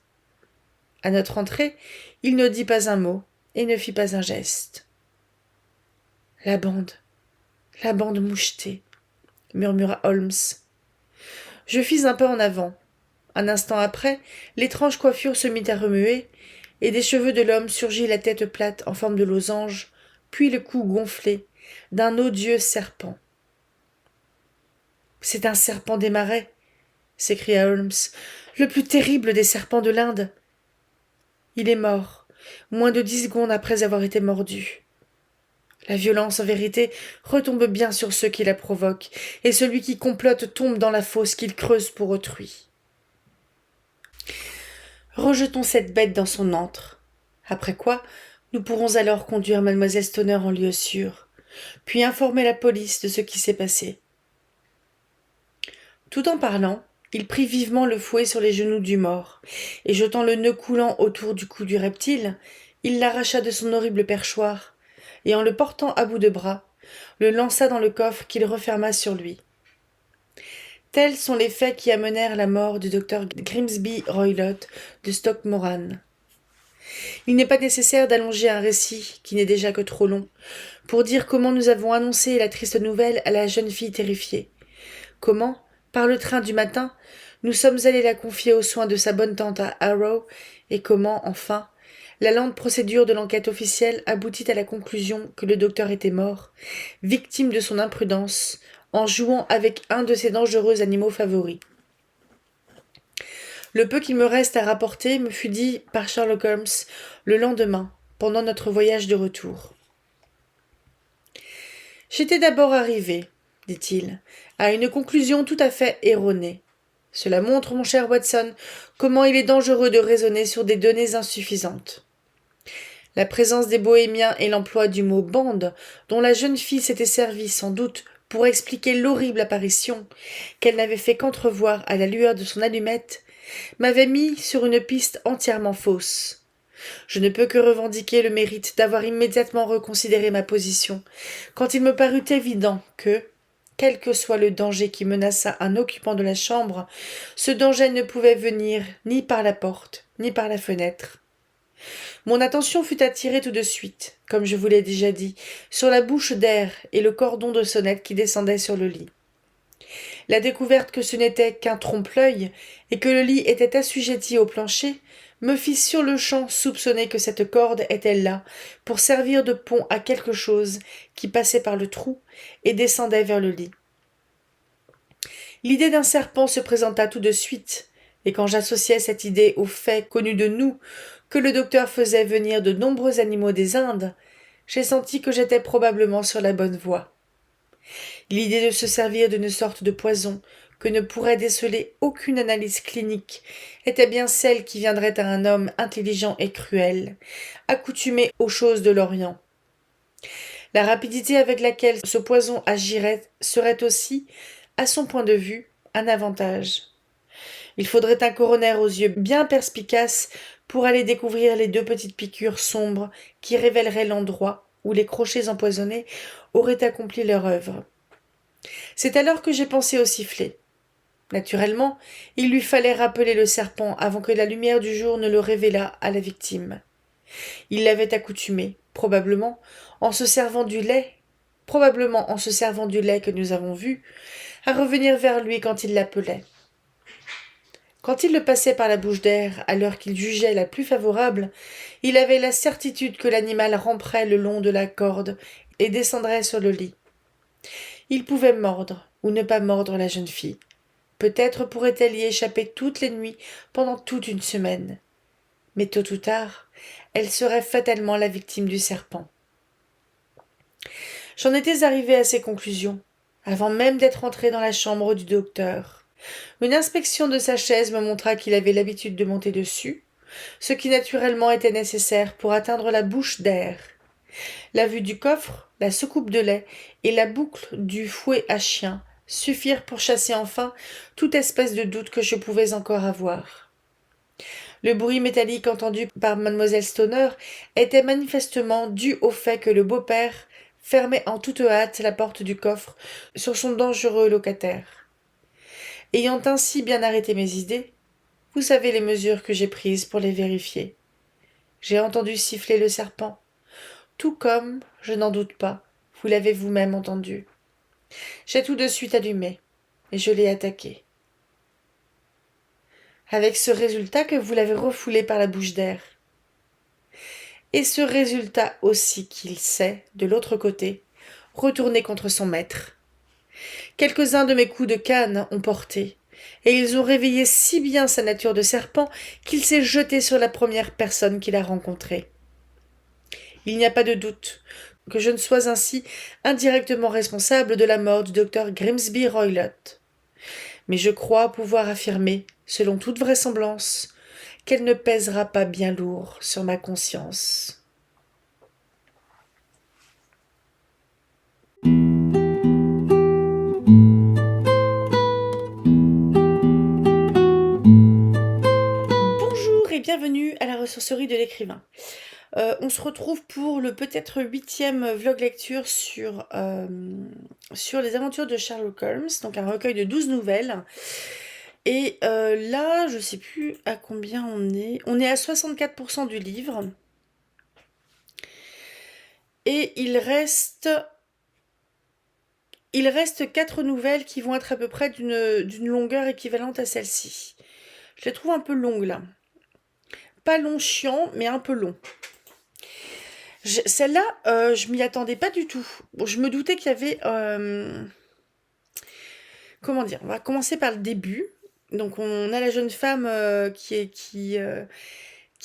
À notre entrée, il ne dit pas un mot et ne fit pas un geste. « La bande mouchetée » murmura Holmes. Je fis un pas en avant. Un instant après, l'étrange coiffure se mit à remuer, et des cheveux de l'homme surgit la tête plate en forme de losange, puis le cou gonflé d'un odieux serpent. « C'est un serpent des marais » s'écria Holmes, « le plus terrible des serpents de l'Inde. Il est mort, moins de 10 secondes après avoir été mordu. La violence, en vérité, retombe bien sur ceux qui la provoquent, et celui qui complote tombe dans la fosse qu'il creuse pour autrui. Rejetons cette bête dans son antre. Après quoi, nous pourrons alors conduire mademoiselle Stoner en lieu sûr, puis informer la police de ce qui s'est passé. » Tout en parlant, il prit vivement le fouet sur les genoux du mort, et jetant le nœud coulant autour du cou du reptile, il l'arracha de son horrible perchoir, et en le portant à bout de bras, le lança dans le coffre qu'il referma sur lui. Tels sont les faits qui amenèrent la mort du docteur Grimsby Roylott de Stoke-Moran. Il n'est pas nécessaire d'allonger un récit, qui n'est déjà que trop long, pour dire comment nous avons annoncé la triste nouvelle à la jeune fille terrifiée. Comment, par le train du matin, nous sommes allés la confier aux soins de sa bonne tante à Harrow, et comment, enfin, la lente procédure de l'enquête officielle aboutit à la conclusion que le docteur était mort, victime de son imprudence, en jouant avec un de ses dangereux animaux favoris. Le peu qu'il me reste à rapporter me fut dit par Sherlock Holmes le lendemain, pendant notre voyage de retour. « J'étais d'abord arrivé, dit-il, à une conclusion tout à fait erronée. Cela montre, mon cher Watson, comment il est dangereux de raisonner sur des données insuffisantes. La présence des bohémiens et l'emploi du mot « bande », dont la jeune fille s'était servie sans doute pour expliquer l'horrible apparition qu'elle n'avait fait qu'entrevoir à la lueur de son allumette, m'avait mis sur une piste entièrement fausse. Je ne peux que revendiquer le mérite d'avoir immédiatement reconsidéré ma position, quand il me parut évident que, quel que soit le danger qui menaçât un occupant de la chambre, ce danger ne pouvait venir ni par la porte, ni par la fenêtre. Mon attention fut attirée tout de suite, comme je vous l'ai déjà dit, sur la bouche d'air et le cordon de sonnette qui descendait sur le lit. La découverte que ce n'était qu'un trompe-l'œil et que le lit était assujetti au plancher me fit sur-le-champ soupçonner que cette corde était là pour servir de pont à quelque chose qui passait par le trou et descendait vers le lit. L'idée d'un serpent se présenta tout de suite, et quand j'associai cette idée au fait connu de nous que le docteur faisait venir de nombreux animaux des Indes, j'ai senti que j'étais probablement sur la bonne voie. L'idée de se servir d'une sorte de poison que ne pourrait déceler aucune analyse clinique était bien celle qui viendrait à un homme intelligent et cruel, accoutumé aux choses de l'Orient. La rapidité avec laquelle ce poison agirait serait aussi, à son point de vue, un avantage. Il faudrait un coroner aux yeux bien perspicaces pour aller découvrir les 2 petites piqûres sombres qui révéleraient l'endroit où les crochets empoisonnés auraient accompli leur œuvre. C'est alors que j'ai pensé au sifflet. Naturellement, il lui fallait rappeler le serpent avant que la lumière du jour ne le révélât à la victime. Il l'avait accoutumé, probablement en se servant du lait que nous avons vu, à revenir vers lui quand il l'appelait. Quand il le passait par la bouche d'air à l'heure qu'il jugeait la plus favorable, il avait la certitude que l'animal ramperait le long de la corde et descendrait sur le lit. Il pouvait mordre ou ne pas mordre la jeune fille. Peut-être pourrait-elle y échapper toutes les nuits pendant toute une semaine. Mais tôt ou tard, elle serait fatalement la victime du serpent. J'en étais arrivé à ces conclusions, avant même d'être entré dans la chambre du docteur. Une inspection de sa chaise me montra qu'il avait l'habitude de monter dessus, ce qui naturellement était nécessaire pour atteindre la bouche d'air. La vue du coffre, la soucoupe de lait et la boucle du fouet à chien suffirent pour chasser enfin toute espèce de doute que je pouvais encore avoir. Le bruit métallique entendu par mademoiselle Stoner était manifestement dû au fait que le beau-père fermait en toute hâte la porte du coffre sur son dangereux locataire. Ayant ainsi bien arrêté mes idées, vous savez les mesures que j'ai prises pour les vérifier. J'ai entendu siffler le serpent, tout comme, je n'en doute pas, vous l'avez vous-même entendu. J'ai tout de suite allumé, et je l'ai attaqué. Avec ce résultat que vous l'avez refoulé par la bouche d'air. Et ce résultat aussi qu'il s'est, de l'autre côté, retourné contre son maître. Quelques-uns de mes coups de canne ont porté, et ils ont réveillé si bien sa nature de serpent qu'il s'est jeté sur la première personne qu'il a rencontrée. Il n'y a pas de doute que je ne sois ainsi indirectement responsable de la mort du docteur Grimsby Roylott. Mais je crois pouvoir affirmer, selon toute vraisemblance, qu'elle ne pèsera pas bien lourd sur ma conscience. Bonjour et bienvenue à la ressourcerie de l'écrivain. On se retrouve pour le peut-être 8e vlog lecture sur les aventures de Sherlock Holmes, donc un recueil de 12 nouvelles. Et là, je sais plus à combien on est. On est à 64% du livre. Et il reste 4 nouvelles qui vont être à peu près d'une longueur équivalente à celle-ci. Je les trouve un peu longues là. Pas long chiant, mais un peu long. Celle-là, je m'y attendais pas du tout. Bon, je me doutais qu'il y avait... comment dire? On va commencer par le début. Donc on a la jeune femme qui a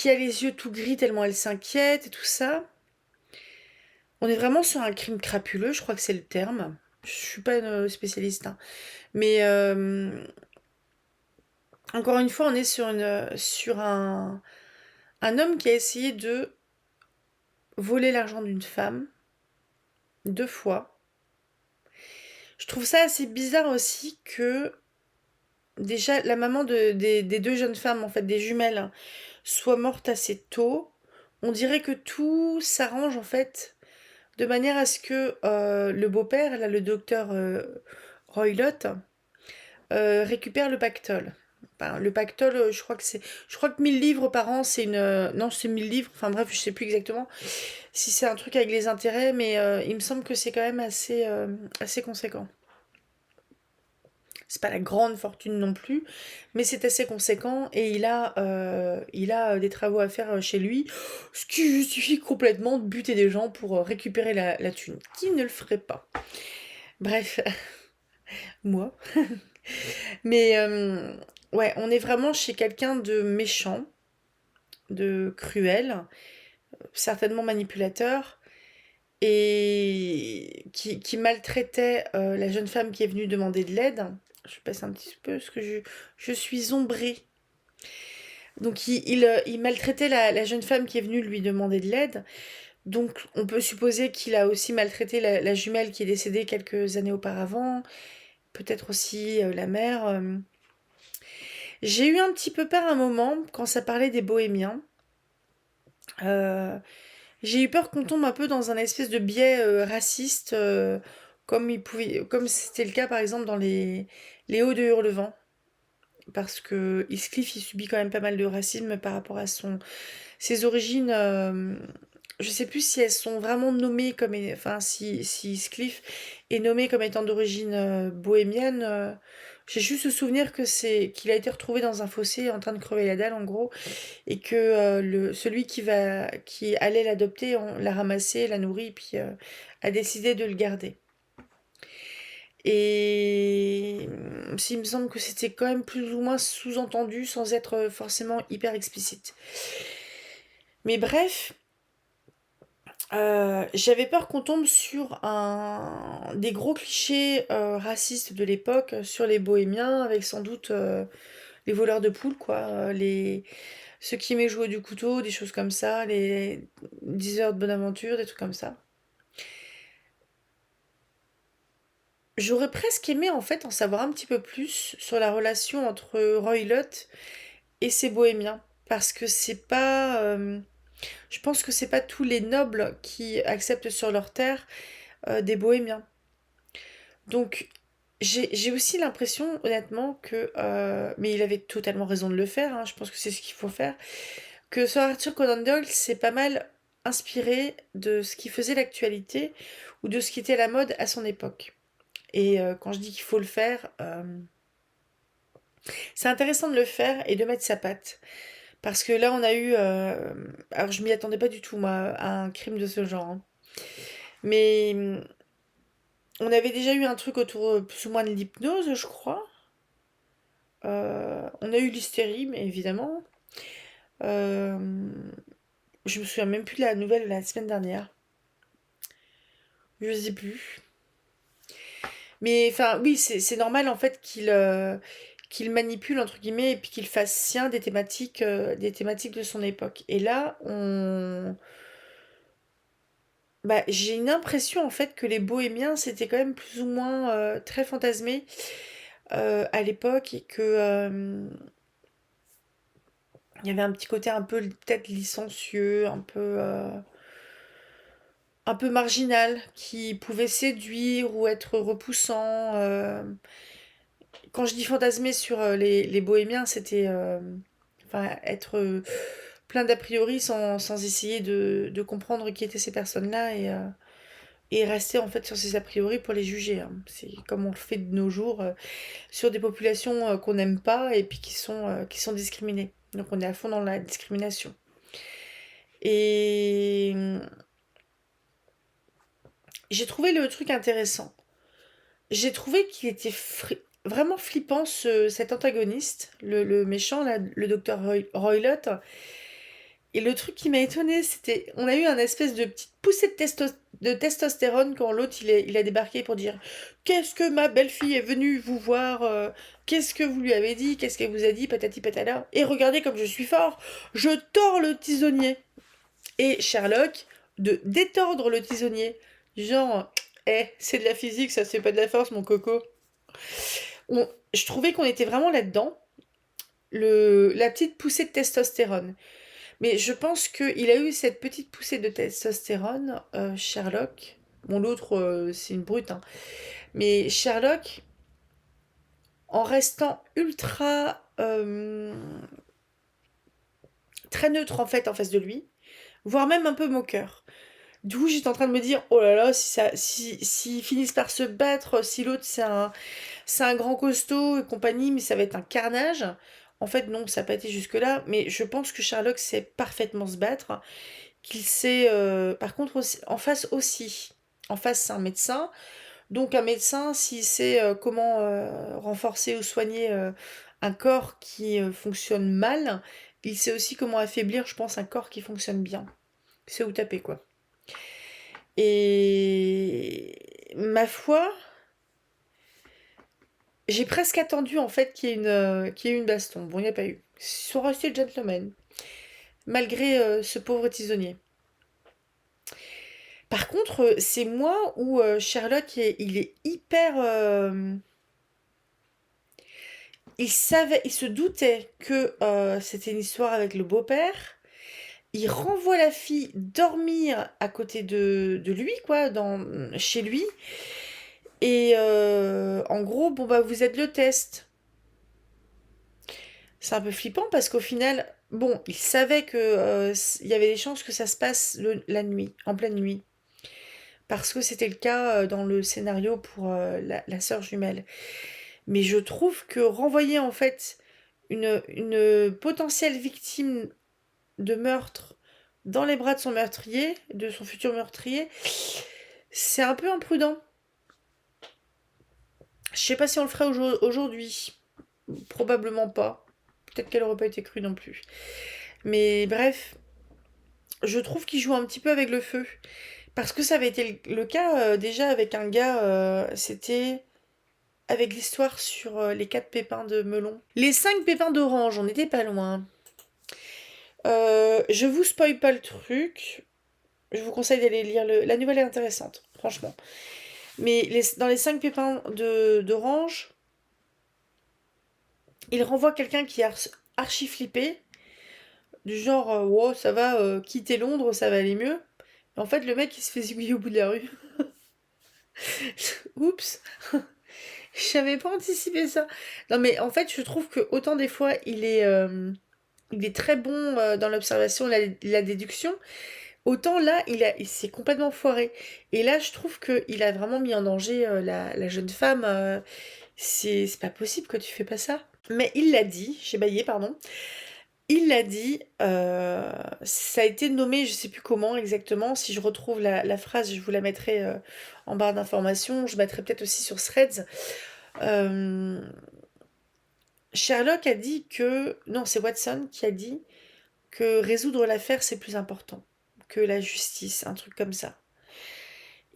les yeux tout gris tellement elle s'inquiète et tout ça. On est vraiment sur un crime crapuleux, je crois que c'est le terme. Je suis pas une spécialiste, hein. Mais encore une fois, on est sur un homme qui a essayé de voler l'argent d'une femme 2 fois. Je trouve ça assez bizarre aussi que déjà la maman des deux jeunes femmes, en fait des jumelles, hein, soit morte assez tôt. On dirait que tout s'arrange en fait de manière à ce que le beau-père, là le docteur Roylott, récupère le pactole. Enfin, le pactole, je crois que 1000 livres par an, c'est une, non, c'est 1000 livres. Enfin bref, je sais plus exactement si c'est un truc avec les intérêts, mais il me semble que c'est quand même assez conséquent. C'est pas la grande fortune non plus, mais c'est assez conséquent et il a des travaux à faire chez lui, ce qui justifie complètement de buter des gens pour récupérer la thune. Qui ne le ferait pas? Bref, moi. Mais ouais, on est vraiment chez quelqu'un de méchant, de cruel, certainement manipulateur, et qui maltraitait la jeune femme qui est venue demander de l'aide. Je passe un petit peu parce que je suis ombrée. Donc il maltraitait la jeune femme qui est venue lui demander de l'aide. Donc on peut supposer qu'il a aussi maltraité la jumelle qui est décédée quelques années auparavant. Peut-être aussi la mère. J'ai eu un petit peu peur un moment quand ça parlait des bohémiens. Euh, j'ai eu peur qu'on tombe un peu dans un espèce de biais raciste, comme c'était le cas par exemple dans les Hauts de Hurlevent. Parce que Heathcliff, il subit quand même pas mal de racisme par rapport à ses origines. Je sais plus si elles sont vraiment nommées comme, enfin, si Heathcliff est nommé comme étant d'origine bohémienne. J'ai juste le souvenir qu'il a été retrouvé dans un fossé en train de crever la dalle en gros, et que celui qui allait l'adopter, on l'a ramassé, l'a nourri, puis a décidé de le garder. Et il me semble que c'était quand même plus ou moins sous-entendu sans être forcément hyper explicite. Mais bref, j'avais peur qu'on tombe sur des gros clichés racistes de l'époque sur les bohémiens, avec sans doute les voleurs de poules, quoi, ceux qui aimaient jouer du couteau, des choses comme ça, les 10 heures de bonne aventure, des trucs comme ça. J'aurais presque aimé en fait en savoir un petit peu plus sur la relation entre Roylott et ses bohémiens. Parce que c'est pas. Je pense que c'est pas tous les nobles qui acceptent sur leur terre des bohémiens. Donc j'ai aussi l'impression, honnêtement, que. Mais il avait totalement raison de le faire, hein, je pense que c'est ce qu'il faut faire. Que Sir Arthur Conan Doyle s'est pas mal inspiré de ce qui faisait l'actualité ou de ce qui était à la mode à son époque. Et quand je dis qu'il faut le faire, c'est intéressant de le faire et de mettre sa patte. Parce que là, on a eu. Alors, je m'y attendais pas du tout, moi, à un crime de ce genre, hein. Mais on avait déjà eu un truc autour plus ou moins de l'hypnose, je crois. On a eu l'hystérie, mais évidemment. Euh, je me souviens même plus de la nouvelle de la semaine dernière. Je sais plus. Mais enfin, oui, c'est normal en fait qu'il manipule entre guillemets et puis qu'il fasse sien des thématiques de son époque. Et là, bah, j'ai une impression en fait que les bohémiens c'était quand même plus ou moins très fantasmé à l'époque et que il y avait un petit côté un peu peut-être licencieux, un peu marginal, qui pouvait séduire ou être repoussant. Quand je dis fantasmer sur les bohémiens, c'était enfin, être plein d'a priori sans essayer de comprendre qui étaient ces personnes-là et rester en fait sur ces a priori pour les juger, hein. C'est comme on le fait de nos jours sur des populations qu'on n'aime pas et puis qui sont discriminées. Donc on est à fond dans la discrimination. Et j'ai trouvé le truc intéressant. J'ai trouvé qu'il était vraiment flippant cet antagoniste, le méchant, là, le docteur Roylott. Et le truc qui m'a étonné, c'était, on a eu un espèce de petite poussée de testostérone quand l'autre il a débarqué pour dire qu'est-ce que ma belle-fille est venue vous voir, qu'est-ce que vous lui avez dit, qu'est-ce qu'elle vous a dit, patati patala. Et regardez comme je suis fort, je tords le tisonnier. Et Sherlock de détordre le tisonnier. Genre, C'est de la physique, ça c'est pas de la force, mon coco. Je trouvais qu'on était vraiment là-dedans. La petite poussée de testostérone. Mais je pense qu'il a eu cette petite poussée de testostérone, Sherlock. Bon, l'autre, c'est une brute, hein. Mais Sherlock, en restant ultra très neutre en fait en face de lui, voire même un peu moqueur. Du coup, j'étais en train de me dire, oh là là, s'ils finissent par se battre, si l'autre c'est un grand costaud et compagnie, mais ça va être un carnage. En fait, non, ça n'a pas été jusque-là, mais je pense que Sherlock sait parfaitement se battre, qu'il sait, par contre, en face aussi. En face, c'est un médecin. Donc, un médecin, s'il sait comment renforcer ou soigner un corps qui fonctionne mal, il sait aussi comment affaiblir, je pense, un corps qui fonctionne bien. C'est où taper, quoi. Et ma foi, j'ai presque attendu en fait qu'il y ait une baston. Bon, il n'y a pas eu. Ils sont restés gentlemen, malgré ce pauvre tisonnier. Par contre, c'est moi où Sherlock, il est hyper... il se doutait que c'était une histoire avec le beau-père. Il renvoie la fille dormir à côté de lui, quoi, chez lui. Et en gros, bon bah vous êtes le test. C'est un peu flippant parce qu'au final, bon, il savait que il y avait des chances que ça se passe la nuit, en pleine nuit. Parce que c'était le cas dans le scénario pour la sœur jumelle. Mais je trouve que renvoyer en fait une potentielle victime de meurtre dans les bras de son meurtrier, de son futur meurtrier, c'est un peu imprudent. Je sais pas si on le ferait aujourd'hui. Probablement pas. Peut-être qu'elle aurait pas été crue non plus. Mais bref, je trouve qu'il joue un petit peu avec le feu. Parce que ça avait été le cas déjà avec un gars, c'était avec l'histoire sur les 4 pépins de melon. Les 5 pépins d'orange, on n'était pas loin. Je vous spoil pas le truc. Je vous conseille d'aller lire la nouvelle est intéressante, franchement. Mais dans les 5 pépins d'orange, il renvoie quelqu'un qui est archi flippé. Du genre, wow, ça va, quitter Londres, ça va aller mieux. Et en fait, le mec, il se fait zigouiller au bout de la rue. Oups, j'avais pas anticipé ça. Non, mais en fait, je trouve que autant des fois, il est très bon dans l'observation, la déduction, autant là, il s'est complètement foiré. Et là, je trouve qu'il a vraiment mis en danger la jeune femme. C'est pas possible que tu fais pas ça. Mais il l'a dit, j'ai baillé, pardon. Il l'a dit, ça a été nommé, je sais plus comment exactement. Si je retrouve la phrase, je vous la mettrai en barre d'informations. Je mettrai peut-être aussi sur Threads. Euh, Sherlock a dit que... Non, c'est Watson qui a dit que résoudre l'affaire, c'est plus important que la justice, un truc comme ça.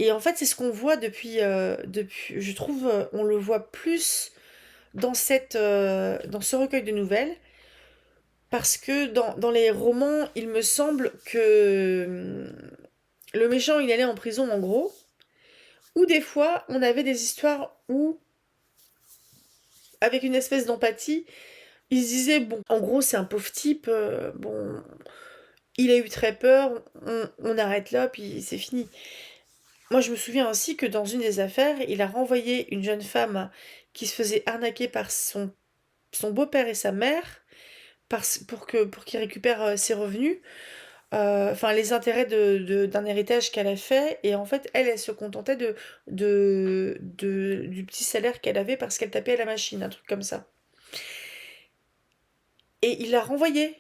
Et en fait, c'est ce qu'on voit depuis je trouve, on le voit plus dans dans ce recueil de nouvelles. Parce que dans les romans, il me semble que le méchant, il allait en prison en gros. Ou des fois, on avait des histoires où, avec une espèce d'empathie, il se disait, bon, en gros, c'est un pauvre type, bon, il a eu très peur, on arrête là, puis c'est fini. Moi, je me souviens aussi que dans une des affaires, il a renvoyé une jeune femme qui se faisait arnaquer par son beau-père et sa mère pour qu'il récupère ses revenus. Enfin les intérêts d'un héritage qu'elle a fait, et en fait elle se contentait du petit salaire qu'elle avait parce qu'elle tapait à la machine, un truc comme ça. Et il l'a renvoyée,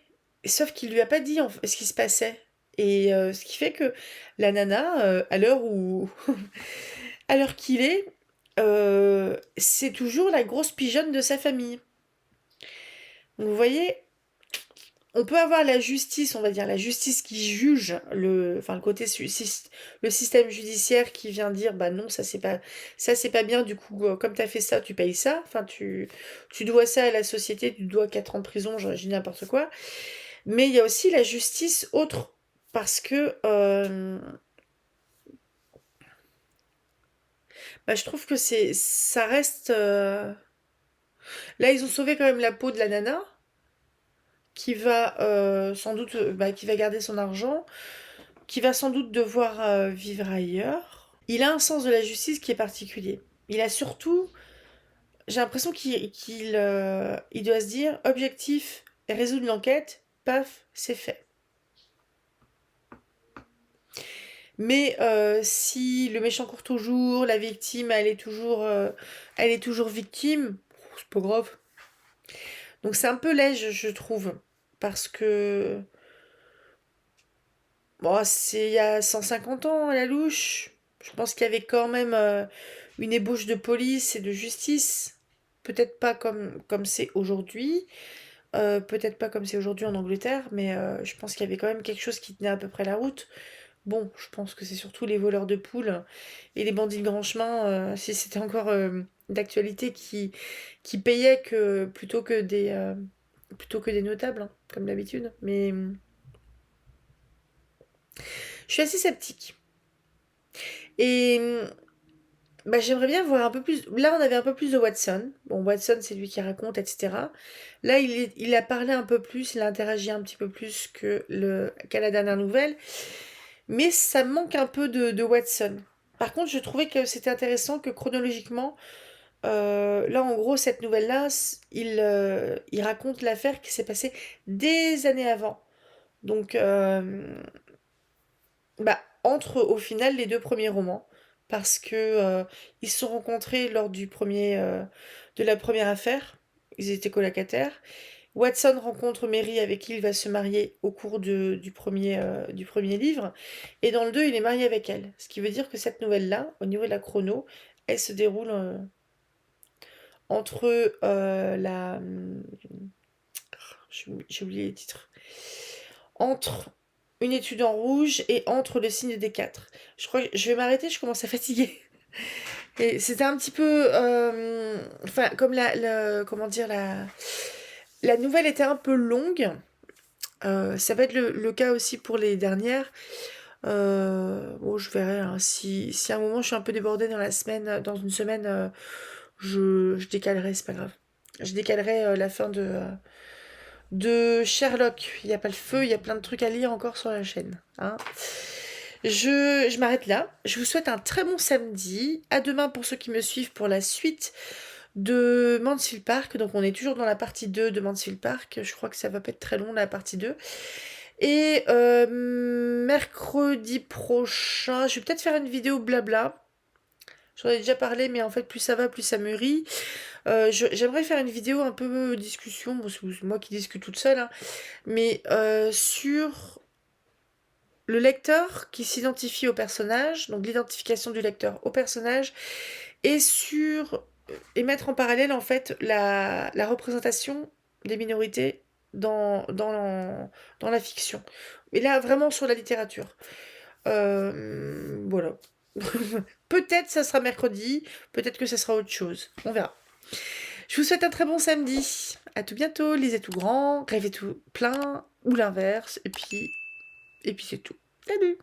sauf qu'il lui a pas dit ce qui se passait. Et ce qui fait que la nana, à l'heure où à l'heure qu'il est, c'est toujours la grosse pigeonne de sa famille. Donc vous voyez, on peut avoir la justice, on va dire la justice qui juge enfin le côté le système judiciaire qui vient dire bah non ça c'est pas bien, du coup comme t'as fait ça tu payes ça, enfin tu dois ça à la société, tu dois 4 ans de prison, j'ai n'importe quoi. Mais il y a aussi la justice autre, parce que Bah, je trouve que ça reste. Là, ils ont sauvé quand même la peau de la nana, qui va sans doute, bah, qui va garder son argent, qui va sans doute devoir vivre ailleurs. Il a un sens de la justice qui est particulier. Il a surtout, j'ai l'impression qu'il doit se dire, objectif, résoudre l'enquête, paf, c'est fait. Mais si le méchant court toujours, la victime, elle est toujours victime, c'est pas grave. Donc c'est un peu léger, je trouve, parce que bon, c'est il y a 150 ans à la louche. Je pense qu'il y avait quand même une ébauche de police et de justice. Peut-être pas comme c'est aujourd'hui, peut-être pas comme c'est aujourd'hui en Angleterre, mais je pense qu'il y avait quand même quelque chose qui tenait à peu près la route. Bon, je pense que c'est surtout les voleurs de poules et les bandits de grand chemin, si c'était encore d'actualité, qui payaient plutôt que des notables, hein, comme d'habitude. Mais je suis assez sceptique. Et bah, j'aimerais bien voir un peu plus. Là, on avait un peu plus de Watson. Bon, Watson, c'est lui qui raconte, etc. Là, il a parlé un peu plus, il a interagi un petit peu plus qu'à la dernière nouvelle. Mais ça manque un peu de Watson. Par contre, je trouvais que c'était intéressant que chronologiquement, là, en gros, cette nouvelle-là, il raconte l'affaire qui s'est passée des années avant. Donc, bah, entre au final les deux premiers romans, parce que ils se sont rencontrés lors de la première affaire. Ils étaient colocataires. Watson rencontre Mary avec qui il va se marier au cours du premier livre. Et dans le 2, il est marié avec elle. Ce qui veut dire que cette nouvelle-là, au niveau de la chrono, elle se déroule entre j'ai oublié les titres. Entre une étude en rouge et entre le signe des quatre. Je crois que je vais m'arrêter, je commence à fatiguer. Et c'était un petit peu... enfin, comme comment dire, la nouvelle était un peu longue. Ça va être le cas aussi pour les dernières. Bon, je verrai, hein. Si à un moment je suis un peu débordée dans une semaine, je décalerai, c'est pas grave. Je décalerai la fin de Sherlock. Il n'y a pas le feu, il y a plein de trucs à lire encore sur la chaîne, hein. Je m'arrête là. Je vous souhaite un très bon samedi. À demain pour ceux qui me suivent pour la suite de Mansfield Park. Donc on est toujours dans la partie 2 de Mansfield Park. Je crois que ça va pas être très long la partie 2. Et mercredi prochain, je vais peut-être faire une vidéo blabla. J'en ai déjà parlé, mais en fait, plus ça va, plus ça mûrit. J'aimerais faire une vidéo un peu discussion, bon, c'est moi qui discute toute seule, hein, mais sur le lecteur qui s'identifie au personnage, donc l'identification du lecteur au personnage, et et mettre en parallèle en fait la représentation des minorités dans la fiction. Et là, vraiment sur la littérature. Voilà. Peut-être ça sera mercredi, peut-être que ça sera autre chose. On verra. Je vous souhaite un très bon samedi. À tout bientôt. Lisez tout grand, rêvez tout plein, ou l'inverse. Et puis c'est tout. Salut!